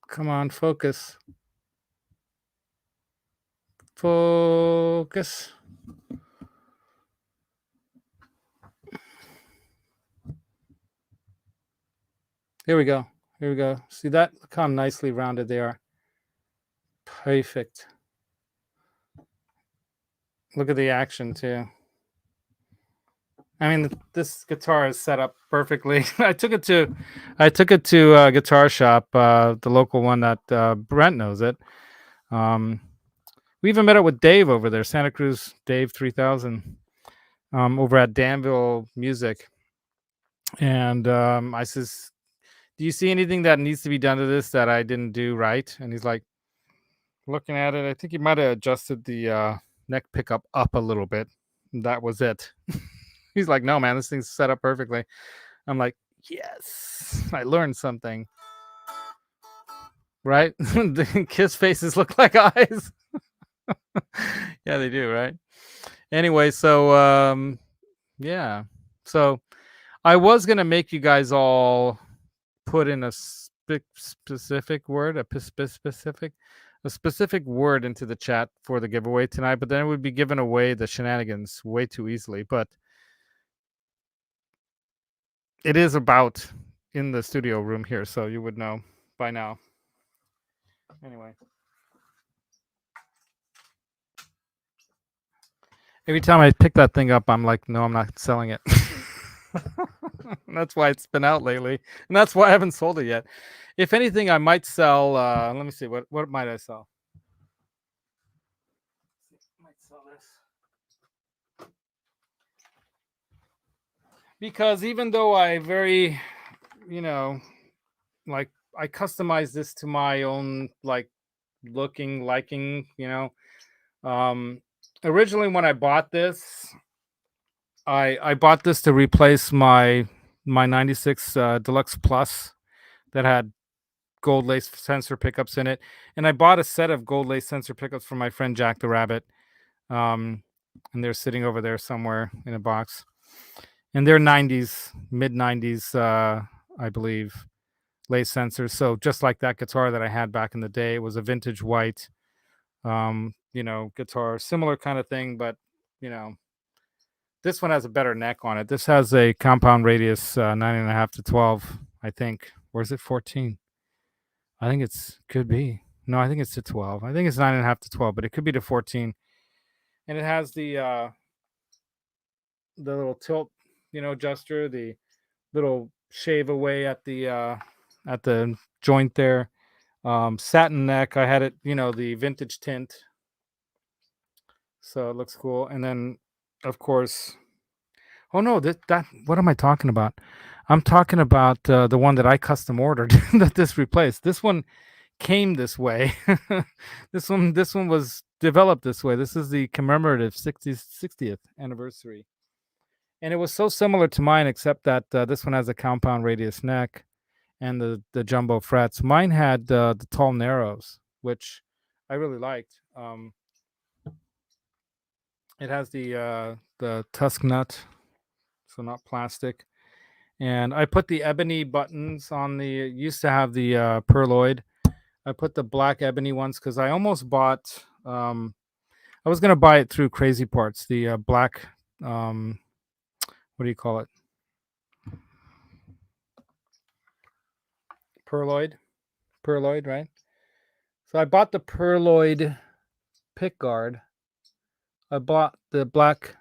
Come on, focus. Focus. Here we go. Here we go. See that? Look how nicely rounded they are. Perfect. Look at the action too. I mean, this guitar is set up perfectly. I took it to a guitar shop, the local one that Brent knows it. We even met up with Dave over there, Santa Cruz Dave 3000, over at Danville Music. And I says, "Do you see anything that needs to be done to this that I didn't do right?" And he's like, looking at it, I think he might have adjusted the neck pickup up a little bit. That was it. He's like, "No, man, this thing's set up perfectly." I'm like, yes, I learned something. Right? The kiss faces look like eyes. Yeah, they do, right? Anyway, so yeah. So I was gonna make you guys all put in a specific word, a specific word into the chat for the giveaway tonight, but then it would be giving away the shenanigans way too easily. But it is about in the studio room here, so you would know by now. Anyway, every time I pick that thing up, I'm like, no, I'm not selling it. That's why it's been out lately, and that's why I haven't sold it yet. If anything, I might sell. Let me see, what might I sell? Might sell this because even though I very, you know, like I customize this to my own like liking, originally when I bought this, I bought this to replace my 96 Deluxe Plus that had gold lace sensor pickups in it, and I bought a set of gold lace sensor pickups from my friend Jack the Rabbit, and they're sitting over there somewhere in a box, and they're 90s, mid 90s, I believe, lace sensors. So just like that guitar that I had back in the day, it was a vintage white, guitar, similar kind of thing, but you know, this one has a better neck on it. This has a compound radius 9.5 to 12, I think. Or is it 14? I think it's could be. No, I think it's to 12. I think it's 9.5 to 12, but it could be to 14. And it has the little tilt, adjuster, the little shave away at the joint there. Satin neck. I had it, the vintage tint. So it looks cool. And then of course, oh no, that what am I talking about? I'm talking about the one that I custom ordered that this replaced. This one came this way. This one was developed this way. This is the commemorative 60th anniversary. And it was so similar to mine, except that this one has a compound radius neck and the jumbo frets. Mine had the tall narrows, which I really liked. It has the tusk nut, so not plastic. And I put the ebony buttons on the. Used to have the pearloid. I put the black ebony ones because I almost bought. I was gonna buy it through Crazy Parts. The black. What do you call it? Pearloid, right? So I bought the pearloid pick guard. I bought the black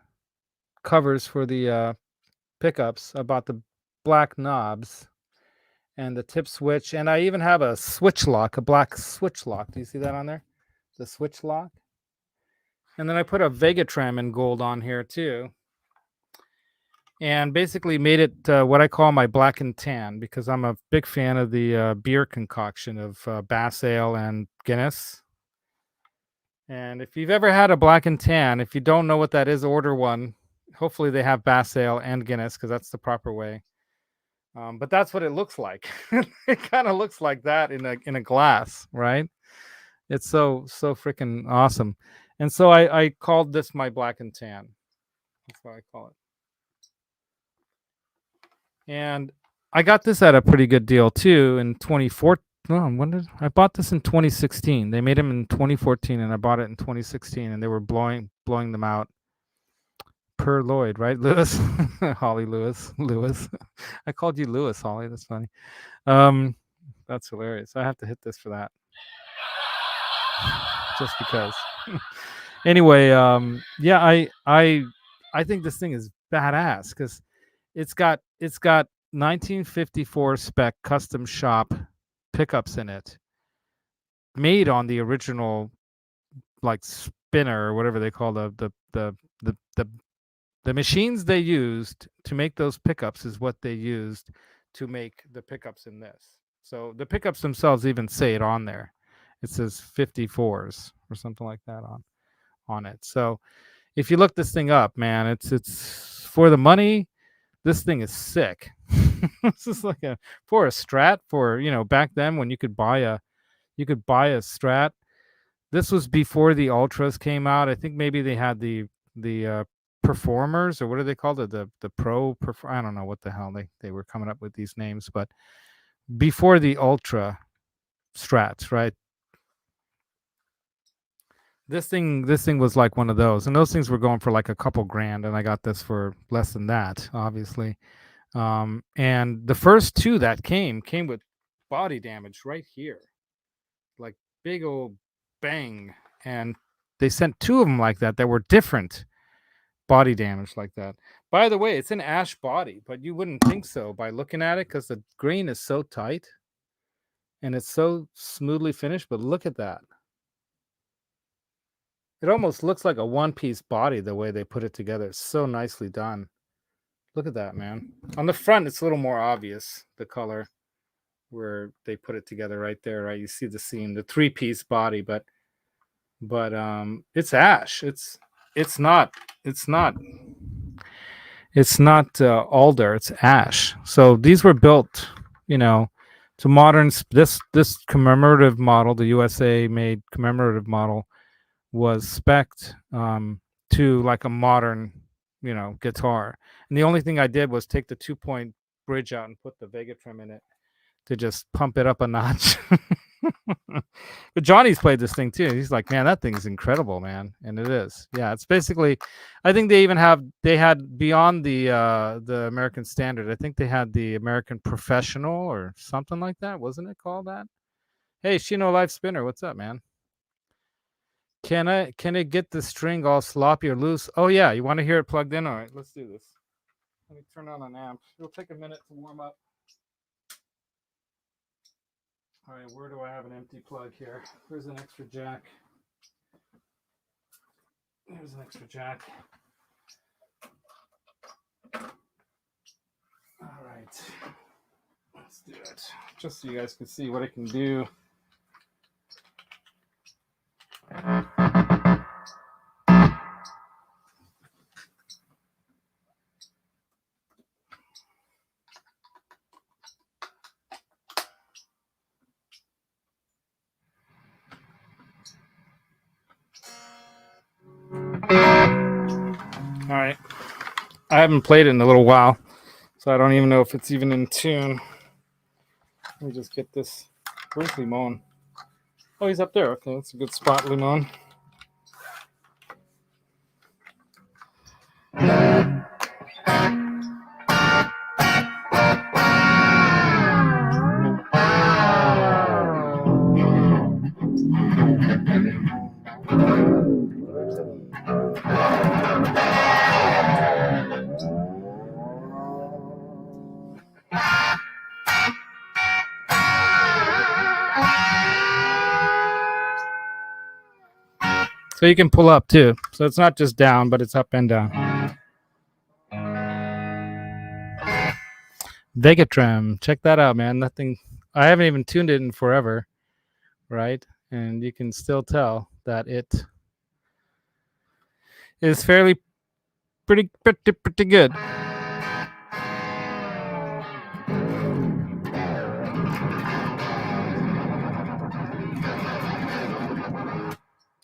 covers for the pickups. I bought the black knobs and the tip switch, and I even have a switch lock, a black switch lock. Do you see that on there? The switch lock. And then I put a Vegatram in gold on here too, and basically made it what I call my black and tan, because I'm a big fan of the beer concoction of Bass Ale and Guinness. And if you've ever had a black and tan, if you don't know what that is, order one. Hopefully they have Bass Ale and Guinness, because that's the proper way. But that's what it looks like. It kind of looks like that in a glass, right? It's so freaking awesome. And so I called this my black and tan. That's what I call it. And I got this at a pretty good deal too in 2014. No, when did I bought this in 2016? They made them in 2014, and I bought it in 2016, and they were blowing them out. Per Lloyd, right, Lewis? Holly Lewis. I called you Lewis, Holly. That's funny. That's hilarious. I have to hit this for that, just because. Anyway, yeah, I think this thing is badass because it's got 1954 spec custom shop pickups in it, made on the original like spinner or whatever they call the machines they used to make those pickups is what they used to make the pickups in this. So the pickups themselves even say it on there. It says 54s or something like that on it. So if you look this thing up, man, it's for the money. This thing is sick. This is like for a Strat, for back then when you could buy a Strat. This was before the Ultras came out. I think maybe they had the Performers, or what do they call it? The Pro. I don't know what the hell they were coming up with these names, but before the Ultra Strats, right? This thing was like one of those, and those things were going for like a couple grand, and I got this for less than that, obviously. And the first two that came with body damage right here, like big old bang. And they sent two of them like that were different body damage like that. By the way, it's an ash body, but you wouldn't think so by looking at it because the grain is so tight and it's so smoothly finished. But look at that. It almost looks like a one-piece body the way they put it together. It's so nicely done. Look at that, man. On the front, it's a little more obvious, the color, where they put it together right there, right? You see the seam, the three-piece body, but it's ash. It's not alder, it's ash. So these were built, to modern. This commemorative model, the USA made commemorative model, was spec'd to like a modern, guitar. And the only thing I did was take the 2-point bridge out and put the Vega trim in it to just pump it up a notch. But Johnny's played this thing too. He's like, man, that thing's incredible, man. And it is. Yeah, it's basically, I think they had beyond the American Standard, I think they had the American Professional or something like that. Wasn't it called that? Hey, Shino Life Spinner, what's up, man? Can it get the string all sloppy or loose? Oh yeah, you want to hear it plugged in? All right, let's do this. Let me turn on an amp. It'll take a minute to warm up. All right, where do I have an empty plug here? There's an extra jack. There's an extra jack. All right, let's do it. Just so you guys can see what it can do. All right, I haven't played it in a little while, so I don't even know if it's even in tune. Let me just get this. Where's Limon? Oh, he's up there. Okay, that's a good spot, Limon. So you can pull up too. So it's not just down, but it's up and down. Vegatram, check that out, man. Nothing. I haven't even tuned it in forever, right? And you can still tell that it is fairly pretty good.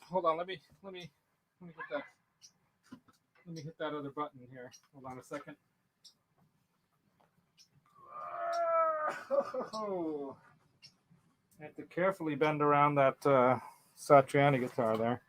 Hold on, let me hit that. Let me hit that other button here. Hold on a second. Oh, I have to carefully bend around that Satriani guitar there.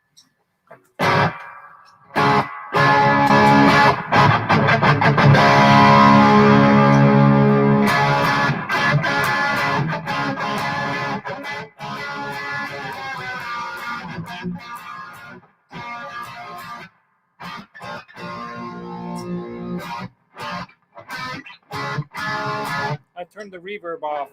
I turned the reverb off.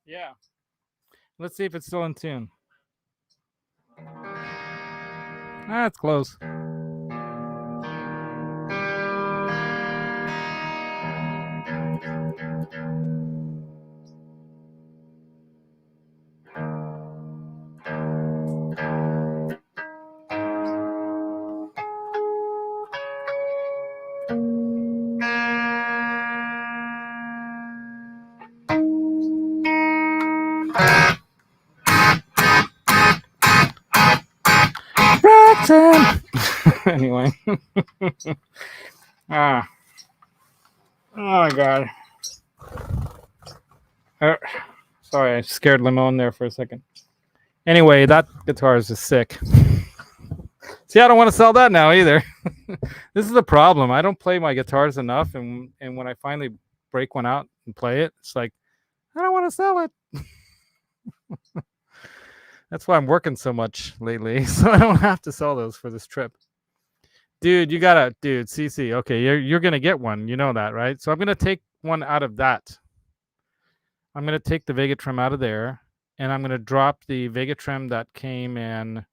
Yeah. Let's see if it's still in tune. It's close. Anyway. Oh my god. Sorry, I scared Limon there for a second. Anyway, that guitar is just sick. See, I don't want to sell that now either. This is the problem. I don't play my guitars enough, and when I finally break one out and play it, it's like I don't want to sell it. That's why I'm working so much lately, so I don't have to sell those for this trip. Dude, you gotta, CC. Okay, you're gonna get one. You know that, right? So I'm gonna take one out of that. I'm gonna take the Vega trim out of there, and I'm gonna drop the Vega trim that came in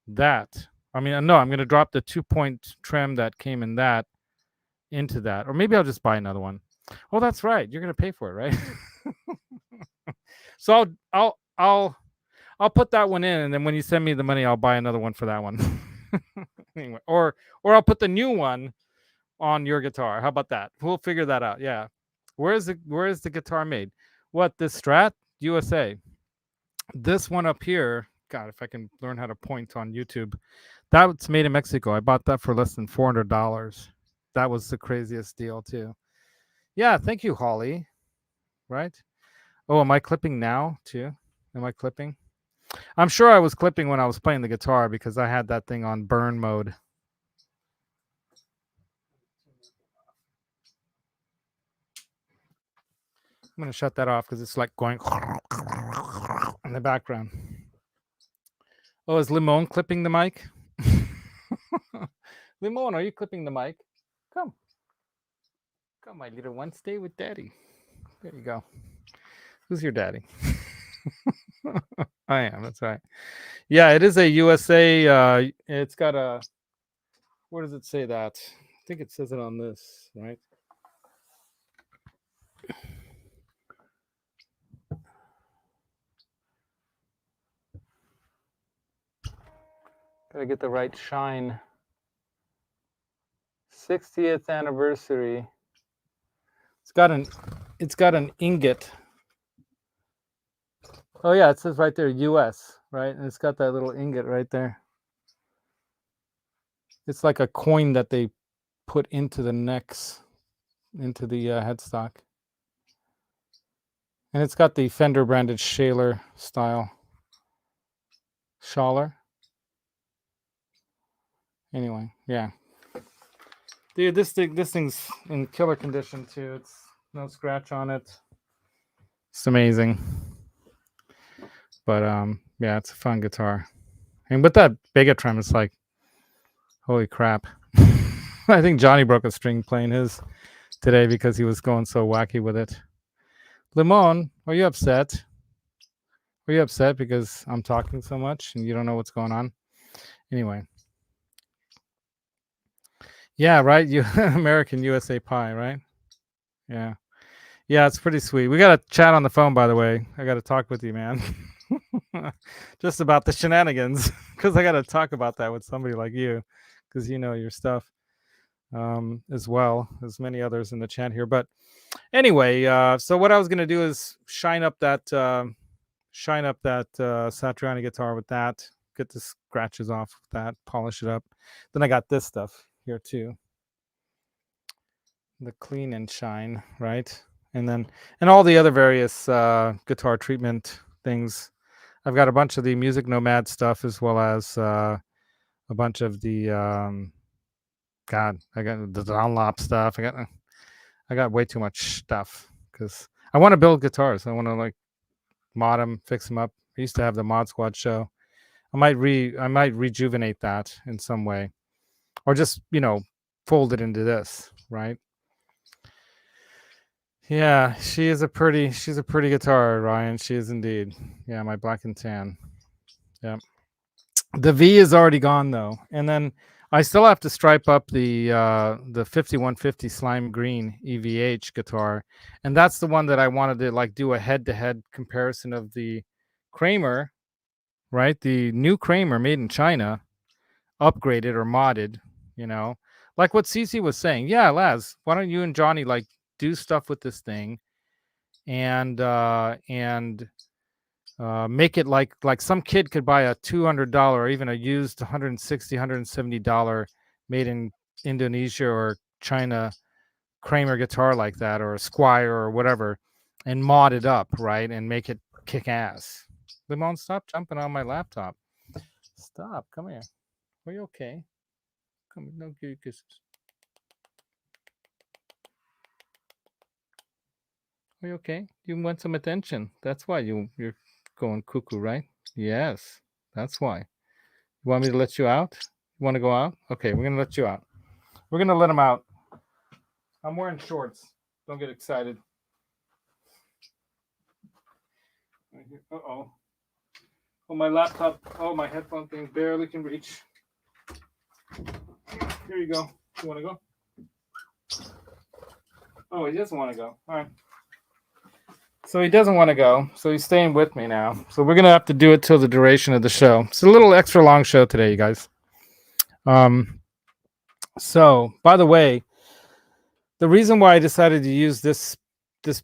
that. I mean, no, I'm gonna drop the 2-point trim that came in that into that, or maybe I'll just buy another one. Oh, that's right. You're gonna pay for it, right? So I'll put that one in, and then when you send me the money, I'll buy another one for that one. Anyway, or I'll put the new one on your guitar. How about that? We'll figure that out. Yeah. Where is the guitar made? What, this Strat? USA. This one up here, God, if I can learn how to point on YouTube, that's made in Mexico. I bought that for less than $400. That was the craziest deal too. Yeah, thank you, Holly. Right? Oh, am I clipping now too? Am I clipping? I'm sure I was clipping when I was playing the guitar because I had that thing on burn mode. I'm going to shut that off because it's like going in the background. Oh, is Limon clipping the mic? Limon, are you clipping the mic? Come. Come, my little one. Stay with daddy. There you go. Who's your daddy? I am. That's right. Yeah, it is a USA. It's got a. Where does it say that? I think it says it on this, right? Gotta get the right shine. 60th anniversary. It's got an ingot. Oh yeah, it says right there US, right? And it's got that little ingot right there. It's like a coin that they put into the necks, into the headstock. And it's got the Fender branded Shaler style. Schaller. Anyway, yeah. Dude, this thing's in killer condition too. It's no scratch on it. It's amazing. But yeah, it's a fun guitar. And with that Vega trim, it's like, holy crap. I think Johnny broke a string playing his today because he was going so wacky with it. Limon, are you upset? Are you upset because I'm talking so much and you don't know what's going on? Anyway. Yeah, right? You American USA Pie, right? Yeah. Yeah, it's pretty sweet. We got to chat on the phone, by the way. I got to talk with you, man. Just about the shenanigans, because I got to talk about that with somebody like you, because you know your stuff as well as many others in the chat here. But anyway, so what I was going to do is shine up that Satriani guitar with that, get the scratches off of that, polish it up. Then I got this stuff here too, the clean and shine, right? And all the other various guitar treatment things. I've got a bunch of the Music Nomad stuff as well as a bunch of the God, I got the Dunlop stuff. I got way too much stuff because I want to build guitars. I want to like mod them, fix them up. I used to have the Mod Squad show. I might rejuvenate that in some way, or just fold it into this, right? Yeah, she's a pretty guitar, Ryan. She is indeed. Yeah, my black and tan. Yeah. The V is already gone though. And then I still have to stripe up the 5150 Slime Green EVH guitar. And that's the one that I wanted to like do a head-to-head comparison of the Kramer, right? The new Kramer made in China, upgraded or modded, you know. Like what Cece was saying. Yeah, Laz, why don't you and Johnny like do stuff with this thing and make it like some kid could buy a $200 or even a used $160-$170 made in Indonesia or China Kramer guitar like that, or a Squire or whatever, and mod it up, right, and make it kick ass. Limon, stop jumping on my laptop. Stop. Come here. Are you okay? Come. No, give you kisses. Are you okay? You want some attention. That's why you're going cuckoo, right? Yes, that's why. You want me to let you out? You want to go out? Okay, we're gonna let you out. We're gonna let him out. I'm wearing shorts. Don't get excited. Uh oh. Oh, my laptop. Oh, my headphone thing barely can reach. Here you go. You want to go? Oh, he doesn't want to go. All right. So he doesn't want to go. So he's staying with me now. So we're gonna have to do it till the duration of the show. It's a little extra long show today, you guys. So by the way, the reason why I decided to use this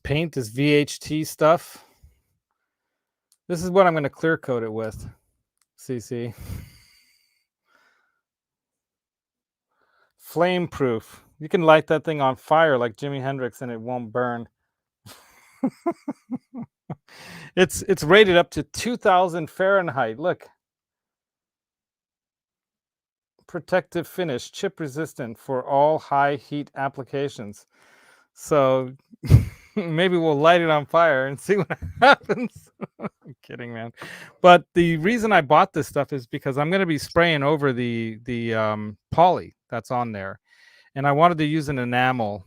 paint, this VHT stuff, this is what I'm going to clear coat it with. CC. Flame proof. You can light that thing on fire like Jimi Hendrix and it won't burn. It's rated up to 2000 Fahrenheit. Look. Protective finish, chip resistant for all high heat applications. So maybe we'll light it on fire and see what happens. I'm kidding, man. But the reason I bought this stuff is because I'm going to be spraying over the poly that's on there, and I wanted to use an enamel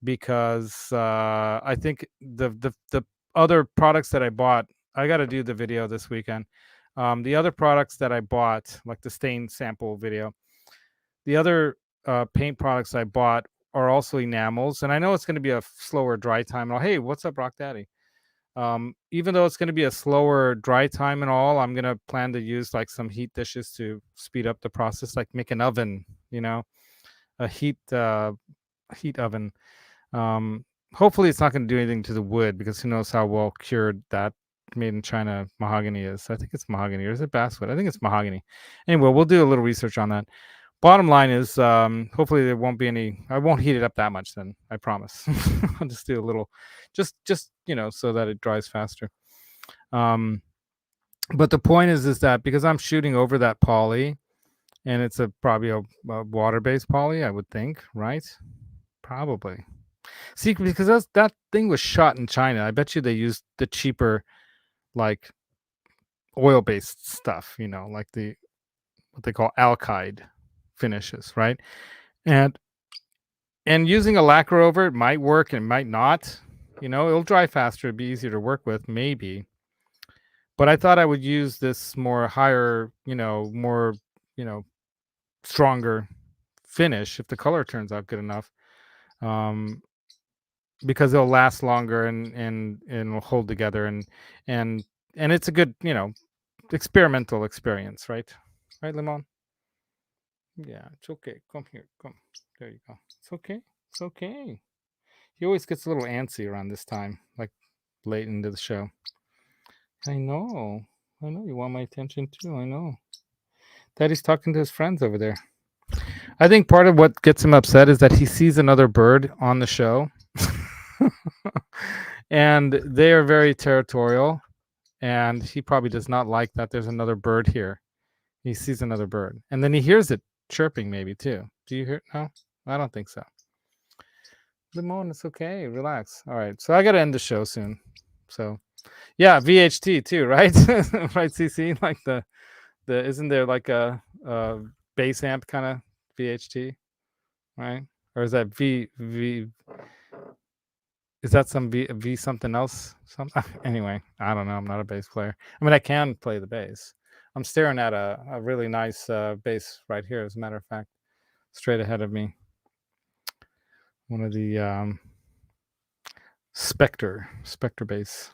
because I think the other products that I bought, I got to do the video this weekend. The other products that I bought, like the stain sample video, the other paint products I bought are also enamels, and I know it's going to be a slower dry time. And hey, what's up, Rock Daddy? Even though it's going to be a slower dry time and all, I'm going to plan to use like some heat dishes to speed up the process, like make an oven, you know, a heat oven. Hopefully it's not going to do anything to the wood because who knows how well cured that made in China mahogany is. I think it's mahogany, or is it basswood? I think it's mahogany. Anyway, we'll do a little research on that. Bottom line is, hopefully there won't be any. I won't heat it up that much. Then I promise. I'll just do a little, just so that it dries faster. But the point is that because I'm shooting over that poly, and it's probably a water-based poly, I would think, right? Probably. See, because that thing was shot in China. I bet you they used the cheaper, like oil-based stuff. Like what they call alkyd finishes, right? And using a lacquer over it might work and might not. It'll dry faster. It'd be easier to work with, maybe. But I thought I would use this more higher, more, stronger finish if the color turns out good enough. Because it'll last longer and it'll hold together and it's a good, experimental experience, right? Right, Limon? Yeah, it's okay. Come here. Come. There you go. It's okay. It's okay. He always gets a little antsy around this time, like late into the show. I know. You want my attention too. I know. Daddy's talking to his friends over there. I think part of what gets him upset is that he sees another bird on the show. And they are very territorial. And he probably does not like that there's another bird here. He sees another bird. And then he hears it chirping maybe too. Do you hear it? No? I don't think so. Limon, it's okay. Relax. All right. So I got to end the show soon. So yeah, VHT too, right? Right, CC? Like the isn't there like a bass amp kind of VHT, right? Or is that V? Is that some V something else? Anyway, I don't know. I'm not a bass player. I mean, I can play the bass. I'm staring at a really nice bass right here, as a matter of fact, straight ahead of me. One of the Spectre bass,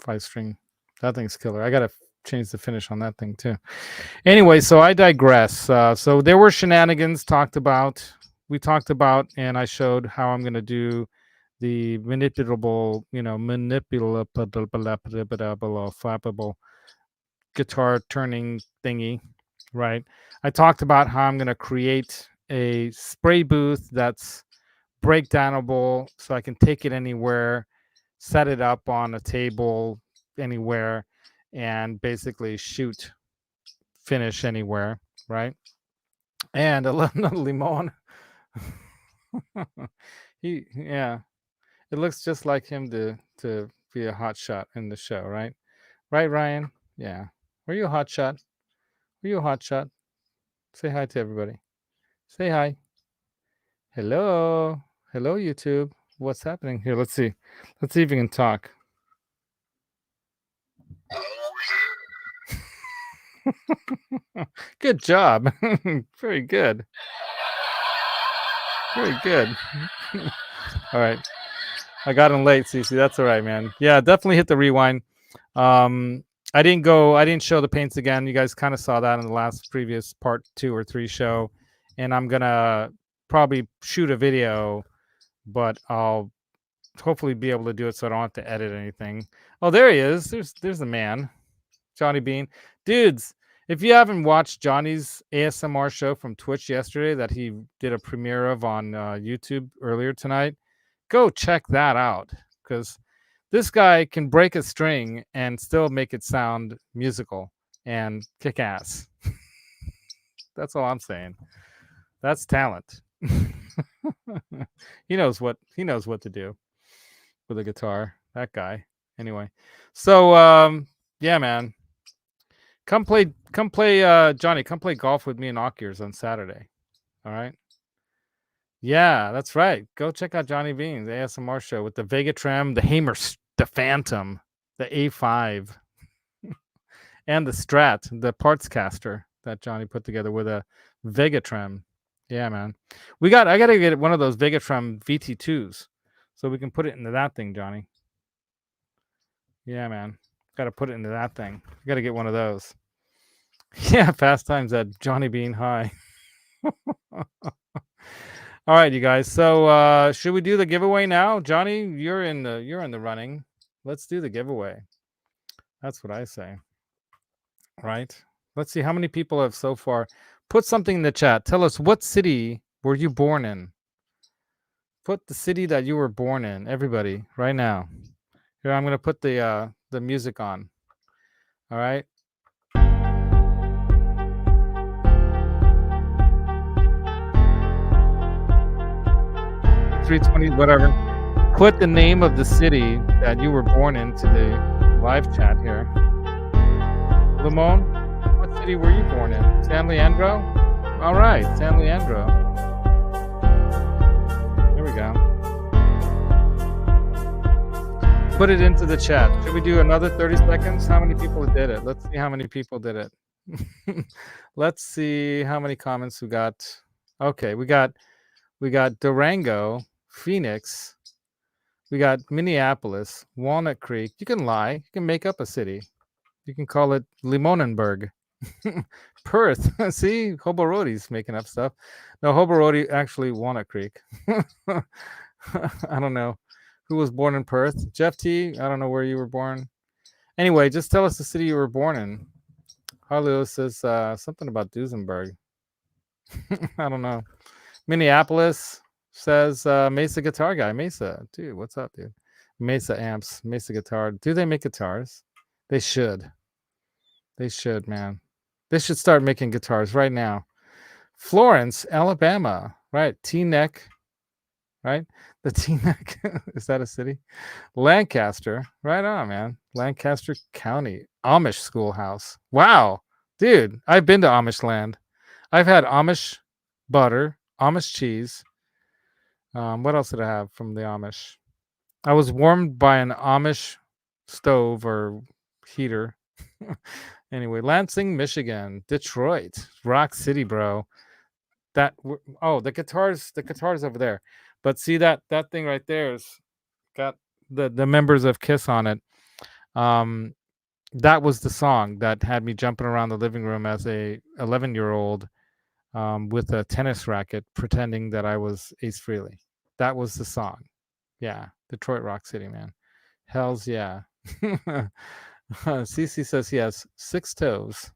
5-string. That thing's killer. I gotta change the finish on that thing too. Anyway, so I digress. So there were shenanigans talked about. We talked about, and I showed how I'm gonna do the manipulable, flappable guitar turning thingy, right? I talked about how I'm gonna create a spray booth that's breakdownable, so I can take it anywhere, set it up on a table anywhere, and basically shoot, finish anywhere, right? And a little limon. Yeah, it looks just like him to be a hot shot in the show, right? Right, Ryan? Yeah. Were you a hot shot? Were you a hot shot? Say hi to everybody. Say hi. Hello. Hello, YouTube. What's happening here? Let's see. Let's see if we can talk. Good job. Very good. Very good. All right. I got in late, Cece. That's all right, man. Yeah, definitely hit the rewind. I didn't show the paints again. You guys kind of saw that in the last previous part 2 or 3 show. And I'm gonna probably shoot a video, but I'll hopefully be able to do it so I don't have to edit anything. Oh, there he is. There's the man. Johnny Bean. Dudes, if you haven't watched Johnny's ASMR show from Twitch yesterday that he did a premiere of on YouTube earlier tonight, go check that out, because this guy can break a string and still make it sound musical and kick ass. That's all I'm saying. That's talent. He knows what to do with a guitar. That guy. Anyway, so yeah, man. Come play, Johnny. Come play golf with me in Ockers on Saturday. All right. Yeah, that's right. Go check out Johnny Bean's ASMR show with the Vega Trem, the Hamer, the Phantom, the A5, and the Strat, the parts caster that Johnny put together with a Vega Trem. Yeah, man. I gotta get one of those Vega Trem VT2s so we can put it into that thing, Johnny. Yeah, man. Gotta put it into that thing. Gotta get one of those. Yeah, Pastimes at Johnny Bean High. All right, you guys. So should we do the giveaway now? Johnny, you're in the running. Let's do the giveaway. That's what I say. All right. Let's see how many people have so far. Put something in the chat. Tell us, what city were you born in? Put the city that you were born in, everybody, right now. Here, I'm gonna put the music on. All right. 320, whatever. Put the name of the city that you were born into the live chat here. Limon, what city were you born in? San Leandro? All right, San Leandro. There we go. Put it into the chat. Should we do another 30 seconds? How many people did it? Let's see how many people did it. Let's see how many comments we got. Okay, we got Durango, Phoenix, we got Minneapolis, Walnut Creek. You can lie. You can make up a city. You can call it Limonenburg. Perth. See, Hoborodi's making up stuff. No, Hoborodi actually Walnut Creek. I don't know who was born in Perth. Jeff T. I don't know where you were born. Anyway, just tell us the city you were born in. Harleo says something about Duesenberg. I don't know. Minneapolis says Mesa Guitar Guy. Mesa, dude, what's up, dude? Mesa Amps, Mesa Guitar. Do they make guitars? They should. They should, man. They should start making guitars right now. Florence, Alabama, right? T-Neck, right? The T-Neck, is that a city? Lancaster, right on, man. Lancaster County, Amish Schoolhouse. Wow, dude, I've been to Amish land. I've had Amish butter, Amish cheese. What else did I have from the Amish? I was warmed by an Amish stove or heater. Anyway, Lansing, Michigan, Detroit, Rock City, bro. The guitars over there. But see that thing right there is got the members of Kiss on it. That was the song that had me jumping around the living room as a 11-year-old with a tennis racket, pretending that I was Ace Frehley. That was the song. Yeah, Detroit Rock City, man. Hells yeah. Cece says he has 6 toes.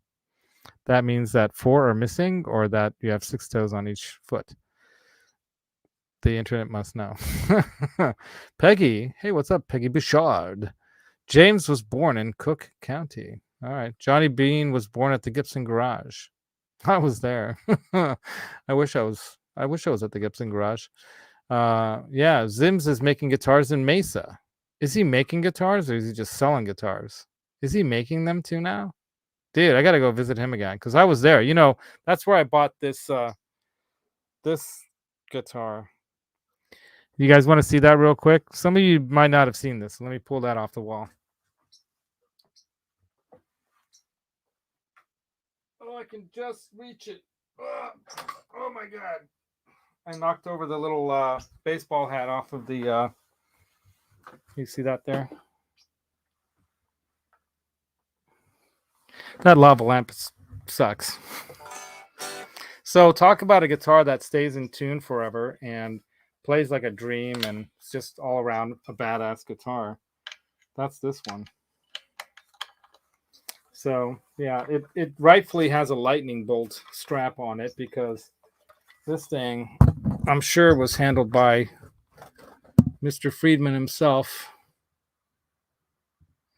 That means that 4 are missing, or that you have 6 toes on each foot. The internet must know. Peggy, hey, what's up, Peggy Bouchard? James was born in Cook County. All right. Johnny Bean was born at the Gibson Garage. I was there. I wish I was at the Gibson Garage. Yeah, Zims is making guitars in Mesa. Is he making guitars, or is he just selling guitars? Is he making them too now? Dude, I gotta go visit him again because I was there. You know, that's where I bought this this guitar. You guys want to see that real quick? Some of you might not have seen this. Let me pull that off the wall. Oh, I can just reach it. Oh my god. I knocked over the little baseball hat off of the you see that there? That lava lamp sucks. So talk about a guitar that stays in tune forever and plays like a dream, and it's just all around a badass guitar. That's this one. So yeah, it rightfully has a lightning bolt strap on it because this thing, I'm sure, was handled by Mr. Friedman himself,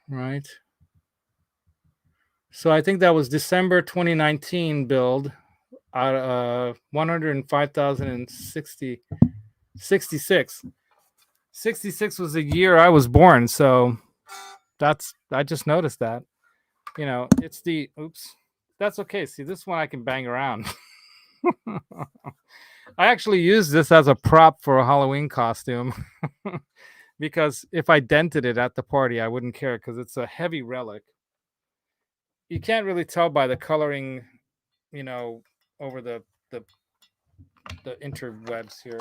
right? So I think that was December 2019 build. 105,060 66. 66 was the year I was born, so I just noticed that. You know, it's the that's okay. See, this one I can bang around. I actually used this as a prop for a Halloween costume because if I dented it at the party, I wouldn't care because it's a heavy relic. You can't really tell by the coloring, you know, over the interwebs here.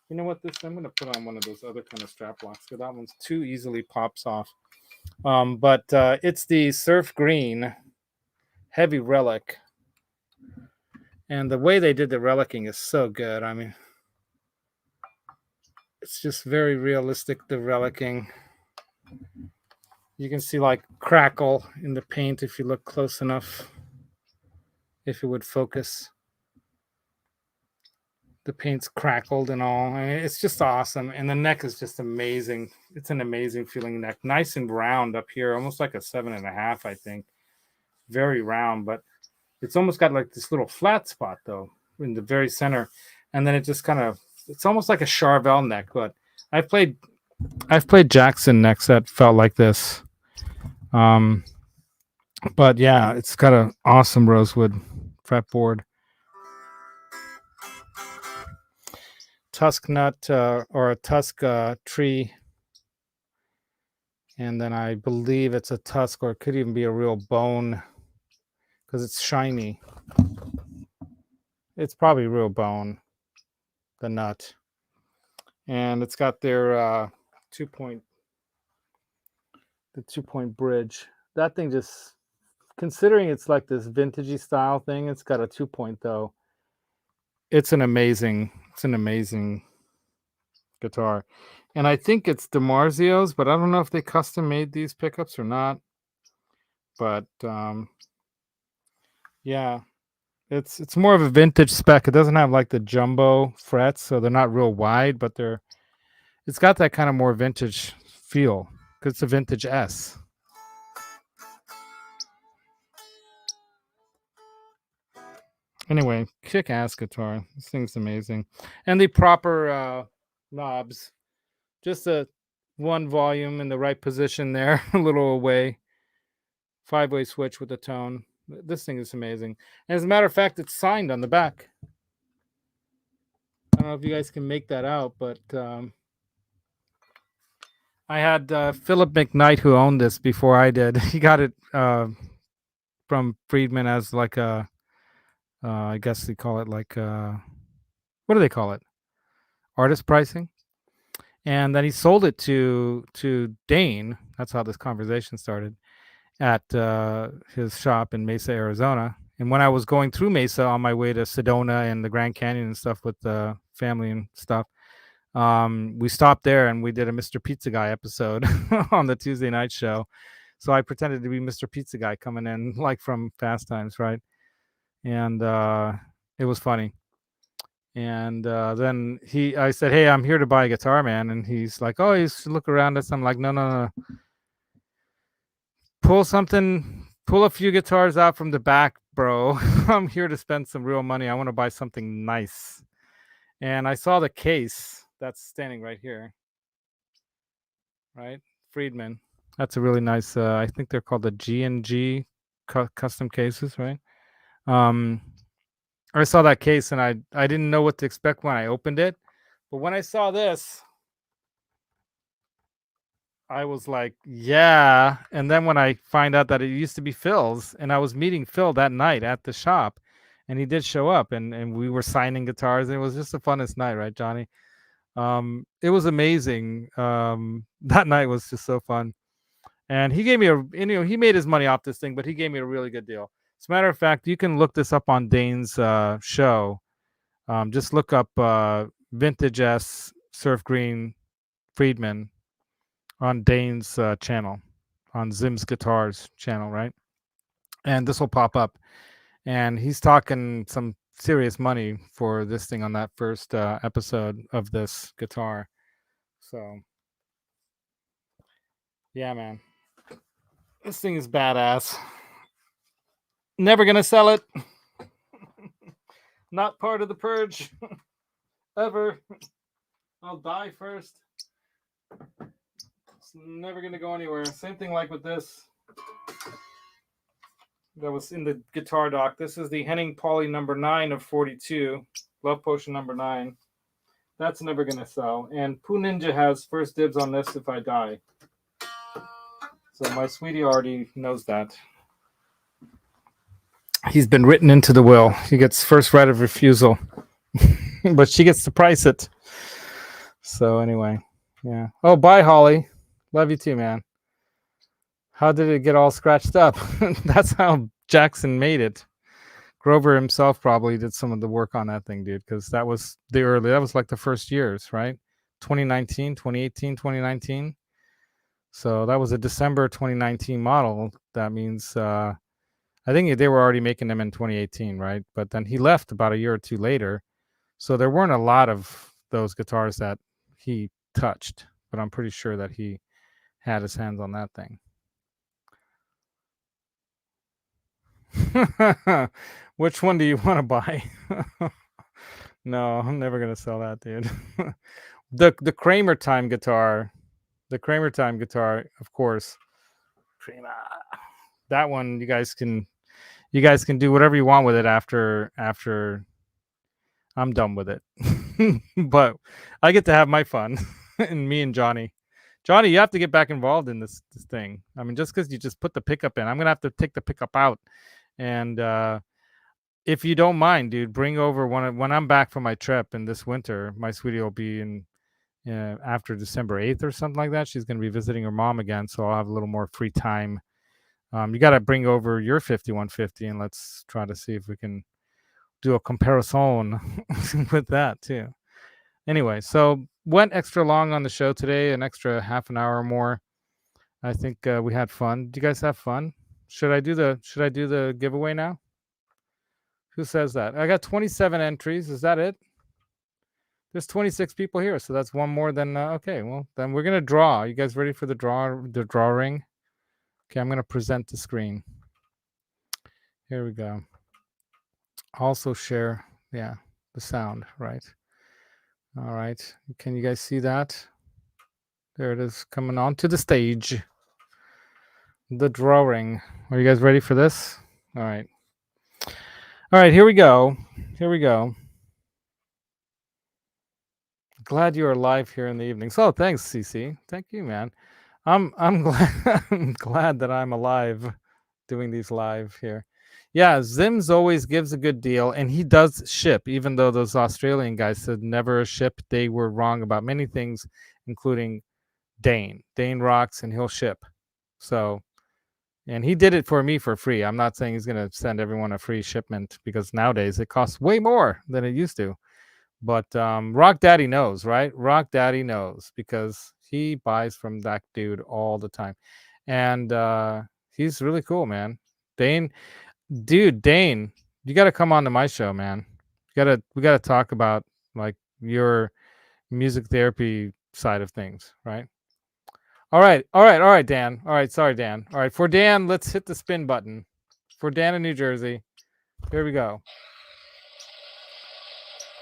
You know what? I'm going to put on one of those other kind of strap locks because that one's too easily pops off. But it's the Surf Green heavy relic. And the way they did the relicing is so good. I mean, it's just very realistic, the relicing. You can see like crackle in the paint if you look close enough, if it would focus. The paint's crackled and all. I mean, it's just awesome. And the neck is just amazing. It's an amazing feeling neck. Nice and round up here, almost like a 7.5, I think. Very round, but it's almost got like this little flat spot though in the very center. And then it just kind of, it's almost like a Charvel neck, but I've played Jackson necks that felt like this. But yeah, it's got an awesome rosewood fretboard. Tusk nut or a tusk tree, and then I believe it's a tusk, or it could even be a real bone because it's shiny. It's probably real bone, the nut, and it's got their 2-point bridge. That thing, just considering it's like this vintagey style thing, it's got a 2-point though. It's an amazing guitar. And I think it's DiMarzio's, but I don't know if they custom made these pickups or not. But yeah, it's more of a vintage spec. It doesn't have like the jumbo frets, so they're not real wide, but it's got that kind of more vintage feel because it's a vintage S. Anyway, kick-ass guitar. This thing's amazing. And the proper knobs. Just a one volume in the right position there, a little away. 5-way switch with a tone. This thing is amazing. And as a matter of fact, it's signed on the back. I don't know if you guys can make that out, but I had Philip McKnight, who owned this before I did. He got it from Friedman as like a, I guess they call it like, what do they call it? Artist pricing. And then he sold it to Dane. That's how this conversation started at his shop in Mesa, Arizona. And when I was going through Mesa on my way to Sedona and the Grand Canyon and stuff with the family and stuff, we stopped there and we did a Mr. Pizza Guy episode on the Tuesday night show. So I pretended to be Mr. Pizza Guy coming in like from Fast Times, right? And it was funny. And then I said, "Hey, I'm here to buy a guitar, man." And he's like, "Oh, you should look around us." I'm like, "No, no, no. Pull a few guitars out from the back, bro. I'm here to spend some real money. I want to buy something nice." And I saw the case that's standing right here, right? Friedman. That's a really nice, I think they're called the G&G custom cases, right? I saw that case and I didn't know what to expect when I opened it. But when I saw this, I was like, yeah. And then when I find out that it used to be Phil's, and I was meeting Phil that night at the shop, and he did show up, and we were signing guitars, and it was just the funnest night, right, Johnny? It was amazing. That night was just so fun. And he gave me he made his money off this thing, but he gave me a really good deal. As a matter of fact, you can look this up on Dane's show. Just look up Vintage S Surf Green Friedman on Dane's channel, on Zim's Guitars channel, right? And this will pop up. And he's talking some serious money for this thing on that first episode of this guitar. So, yeah, man. This thing is badass. Never gonna sell it. Not part of the purge. Ever. I'll die first. It's never gonna go anywhere. Same thing like with this. That was in the guitar dock. This is the Henning Pauly number 9 of 42. Love Potion number 9. That's never gonna sell. And Poo Ninja has first dibs on this if I die. So my sweetie already knows that. He's been written into the will. He gets first right of refusal. But she gets to price it. So anyway, yeah. Oh, bye, Holly. Love you too, man. How did it get all scratched up? That's how Jackson made it. Grover himself probably did some of the work on that thing, dude, because that was that was like the first years, right? 2019, 2018, 2019. So that was a December 2019 model. That means I think they were already making them in 2018, right? But then he left about a year or two later. So there weren't a lot of those guitars that he touched, but I'm pretty sure that he had his hands on that thing. Which one do you want to buy? No, I'm never gonna sell that, dude. the Kramer time guitar, of course. Kramer. That one, you guys can do whatever you want with it after I'm done with it. But I get to have my fun, and me and Johnny. Johnny, you have to get back involved in this thing. I mean, just because you just put the pickup in, I'm gonna have to take the pickup out. And if you don't mind, dude, bring over when I'm back from my trip in this winter. My sweetie will be in after December 8th or something like that. She's gonna be visiting her mom again, so I'll have a little more free time. You got to bring over your 5150, and let's try to see if we can do a comparison with that too. Anyway, so went extra long on the show today, an extra half an hour or more. I think we had fun. Do you guys have fun? Should I do the giveaway now? Who says that? I got 27 entries. Is that it? There's 26 people here, so that's one more than okay. Well, then we're gonna draw. You guys ready for the drawing? Okay, I'm gonna present the screen. Here we go. Also share, yeah, the sound, right? All right. Can you guys see that? There it is coming onto the stage. The drawing. Are you guys ready for this? All right. All right, here we go. Glad you're alive here in the evenings. Oh, thanks, CC. Thank you, man. I'm glad I'm glad that I'm alive doing these live here. Yeah, Zims always gives a good deal, and he does ship, even though those Australian guys said never ship. They were wrong about many things, including Dane. Dane rocks, and he'll ship. So, and he did it for me for free. I'm not saying he's going to send everyone a free shipment because nowadays it costs way more than it used to. But Rock Daddy knows, right? Rock Daddy knows because he buys from that dude all the time. And he's really cool, man. Dane, Dane, you got to come on to my show, man. We got to talk about like your music therapy side of things, right? All right, Dan. All right, sorry, Dan. All right, for Dan, let's hit the spin button. For Dan in New Jersey, here we go.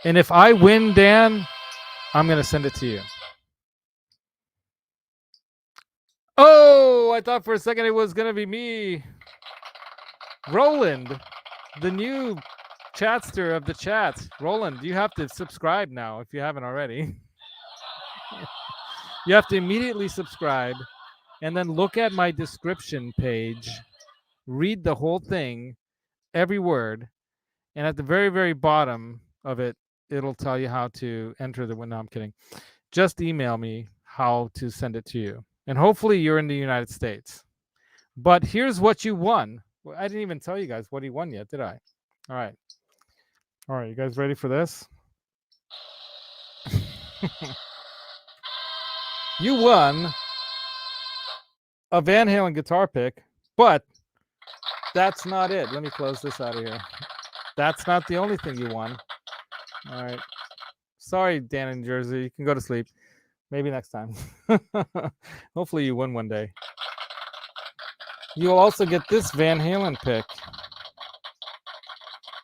And if I win, Dan, I'm going to send it to you. Oh, I thought for a second it was going to be me. Roland, the new chatster of the chat. Roland, you have to subscribe now if you haven't already. You have to immediately subscribe and then look at my description page, read the whole thing, every word, and at the very, very bottom of it, it'll tell you how to enter the. No, I'm kidding. Just email me how to send it to you. And hopefully you're in the United States. But here's what you won. Well, I didn't even tell you guys what he won yet, did I? All right. All right, you guys ready for this? You won a Van Halen guitar pick, but that's not it. Let me close this out of here. That's not the only thing you won. All right. Sorry, Dan in Jersey. You can go to sleep. Maybe next time. Hopefully you win one day. You'll also get this Van Halen pick.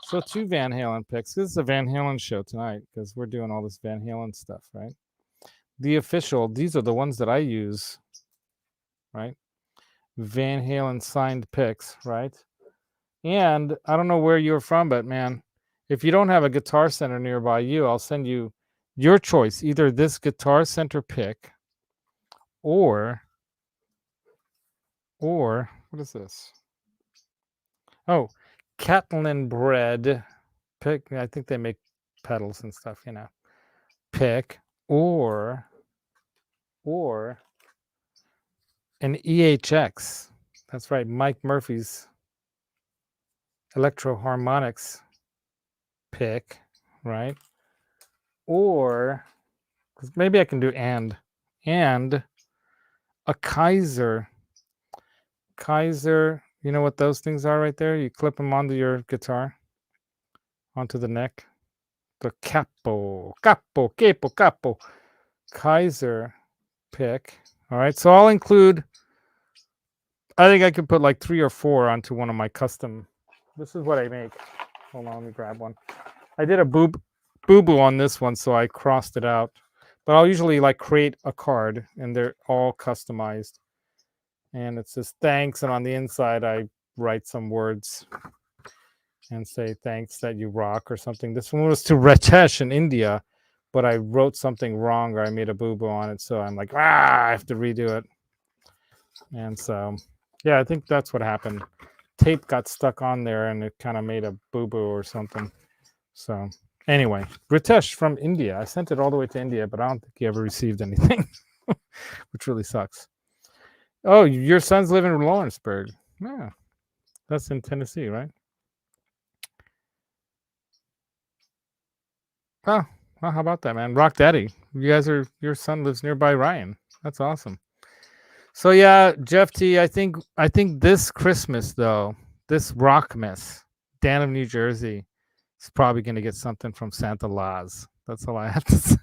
So 2 Van Halen picks. This is a Van Halen show tonight because we're doing all this Van Halen stuff, right? The official, these are the ones that I use, right? Van Halen signed picks, right? And I don't know where you're from, but man, if you don't have a Guitar Center nearby you, I'll send you your choice, either this Guitar Center pick or what is this? Oh, Catlin bread pick. I think they make pedals and stuff, you know. Pick or an EHX. That's right, Mike Murphy's Electro Harmonics pick, right? Or maybe I can do and a Kaiser. Kaiser, you know what those things are right there? You clip them onto your guitar, onto the neck. The capo. Kaiser pick. All right, so I'll include, I think I could put like 3 or 4 onto one of my custom. This is what I make. Hold on, let me grab one. I did a boo-boo on this one, so I crossed it out. But I'll usually like create a card, and they're all customized. And it says thanks, and on the inside I write some words and say thanks that you rock or something. This one was to Ritesh in India, but I wrote something wrong or I made a boo-boo on it, so I'm like, I have to redo it. And so, yeah, I think that's what happened. Tape got stuck on there and it kind of made a boo-boo or something. So anyway, Ritesh from India. I sent it all the way to India, but I don't think he ever received anything, which really sucks. Oh, your son's living in Lawrenceburg. Yeah, that's in Tennessee, right? Oh, well, how about that, man? Rock Daddy. Your son lives nearby Ryan. That's awesome. So yeah, Jeff T, I think this Christmas though, this Rockmas, Dan of New Jersey, is probably gonna get something from Santa Claus. That's all I have to say.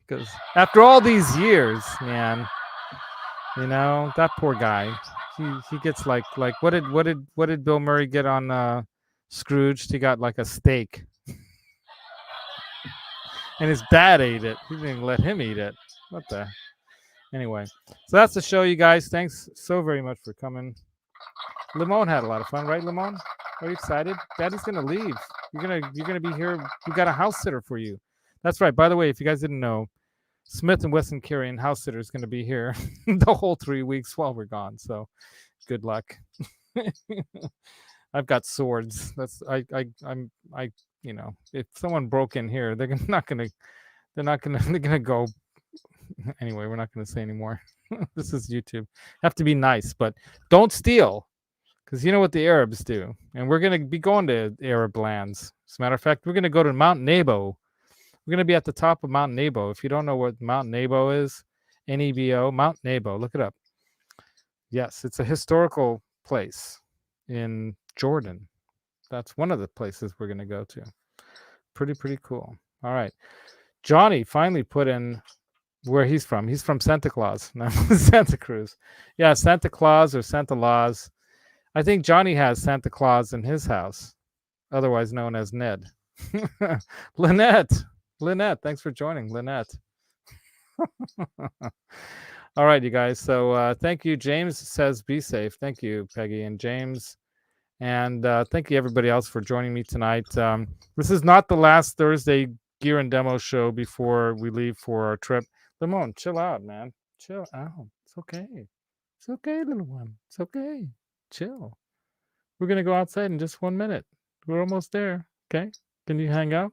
Because after all these years, man, you know, that poor guy. He gets like what did Bill Murray get on Scrooge? He got like a steak. And his dad ate it. He didn't let him eat it. What the? Anyway, so that's the show, you guys. Thanks so very much for coming. Limon had a lot of fun, right, Limon? Are you excited? Daddy's gonna leave. You're gonna be here. We got a house sitter for you. That's right. By the way, if you guys didn't know, Smith and Wesson Carry and House Sitter is going to be here the whole 3 weeks while we're gone. So good luck. I've got swords. That's I you know, if someone broke in here, they're not gonna they're gonna go anyway. We're not gonna say anymore. This is YouTube. Have to be nice, but don't steal, because you know what the Arabs do. And we're gonna be going to Arab lands. As a matter of fact, we're gonna go to Mount Nebo. We're gonna be at the top of Mount Nebo. If you don't know what Mount Nebo is, Nebo, Mount Nebo, look it up. Yes, it's a historical place in Jordan. That's one of the places we're going to go to. Pretty cool. All right. Johnny finally put in where he's from. He's from Santa Claus, not Santa Cruz. Yeah, Santa Claus or Santa Laws. I think Johnny has Santa Claus in his house, otherwise known as Ned. Lynette, thanks for joining, Lynette. All right, you guys. So thank you. James says be safe. Thank you, Peggy and James. And thank you, everybody else, for joining me tonight. This is not the last Thursday gear and demo show before we leave for our trip. Limon, chill out, man. Chill out. It's okay. It's okay, little one. It's okay. Chill. We're going to go outside in just 1 minute. We're almost there. Okay? Can you hang out?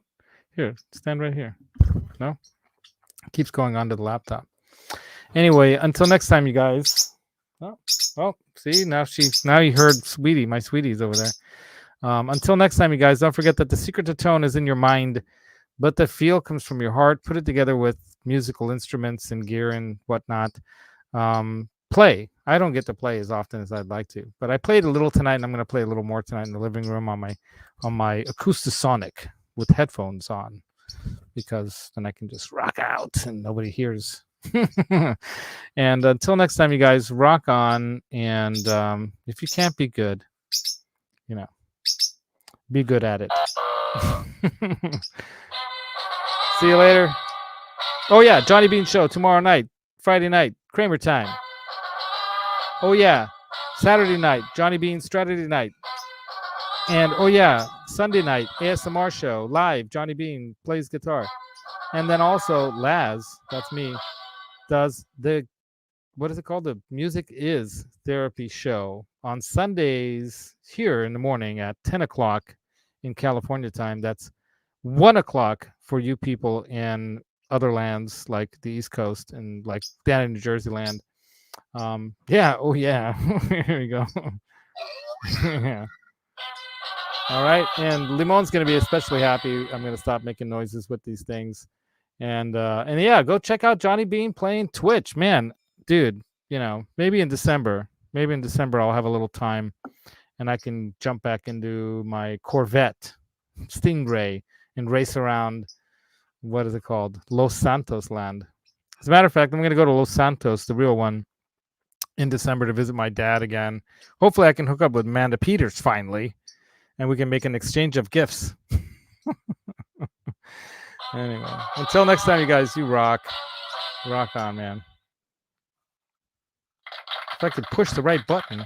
Here, stand right here. No? Keeps going onto the laptop. Anyway, until next time, you guys. Oh, see, now you heard Sweetie. My Sweetie's over there. Until next time, you guys, don't forget that the secret to tone is in your mind, but the feel comes from your heart. Put it together with musical instruments and gear and whatnot. Play. I don't get to play as often as I'd like to, but I played a little tonight, and I'm going to play a little more tonight in the living room on my Acoustasonic with headphones on, because then I can just rock out and nobody hears. And until next time, you guys, rock on. And if you can't be good, be good at it. See you later. Oh yeah, Johnny Bean show tomorrow night, Friday night, Kramer time. Oh yeah, Saturday night, Johnny Bean Saturday night. And oh yeah, Sunday night, ASMR show live. Johnny Bean plays guitar. And then also Laz, that's me, does the, what is it called? The Music is Therapy show on Sundays here in the morning at 10 o'clock in California time. That's 1 o'clock for you people in other lands like the East Coast and like down in New Jersey land. Yeah. Oh yeah. Here we go. Yeah. All right. And Limon's going to be especially happy. I'm going to stop making noises with these things. And yeah, go check out Johnny Bean playing Twitch, man, dude. Maybe in December I'll have a little time, and I can jump back into my Corvette Stingray and race around. What is it called? Los Santos land. As a matter of fact, I'm going to go to Los Santos, the real one, in December to visit my dad again. Hopefully, I can hook up with Amanda Peters finally, and we can make an exchange of gifts. Anyway, until next time, you guys, you rock. Rock on, man. If I could push the right button.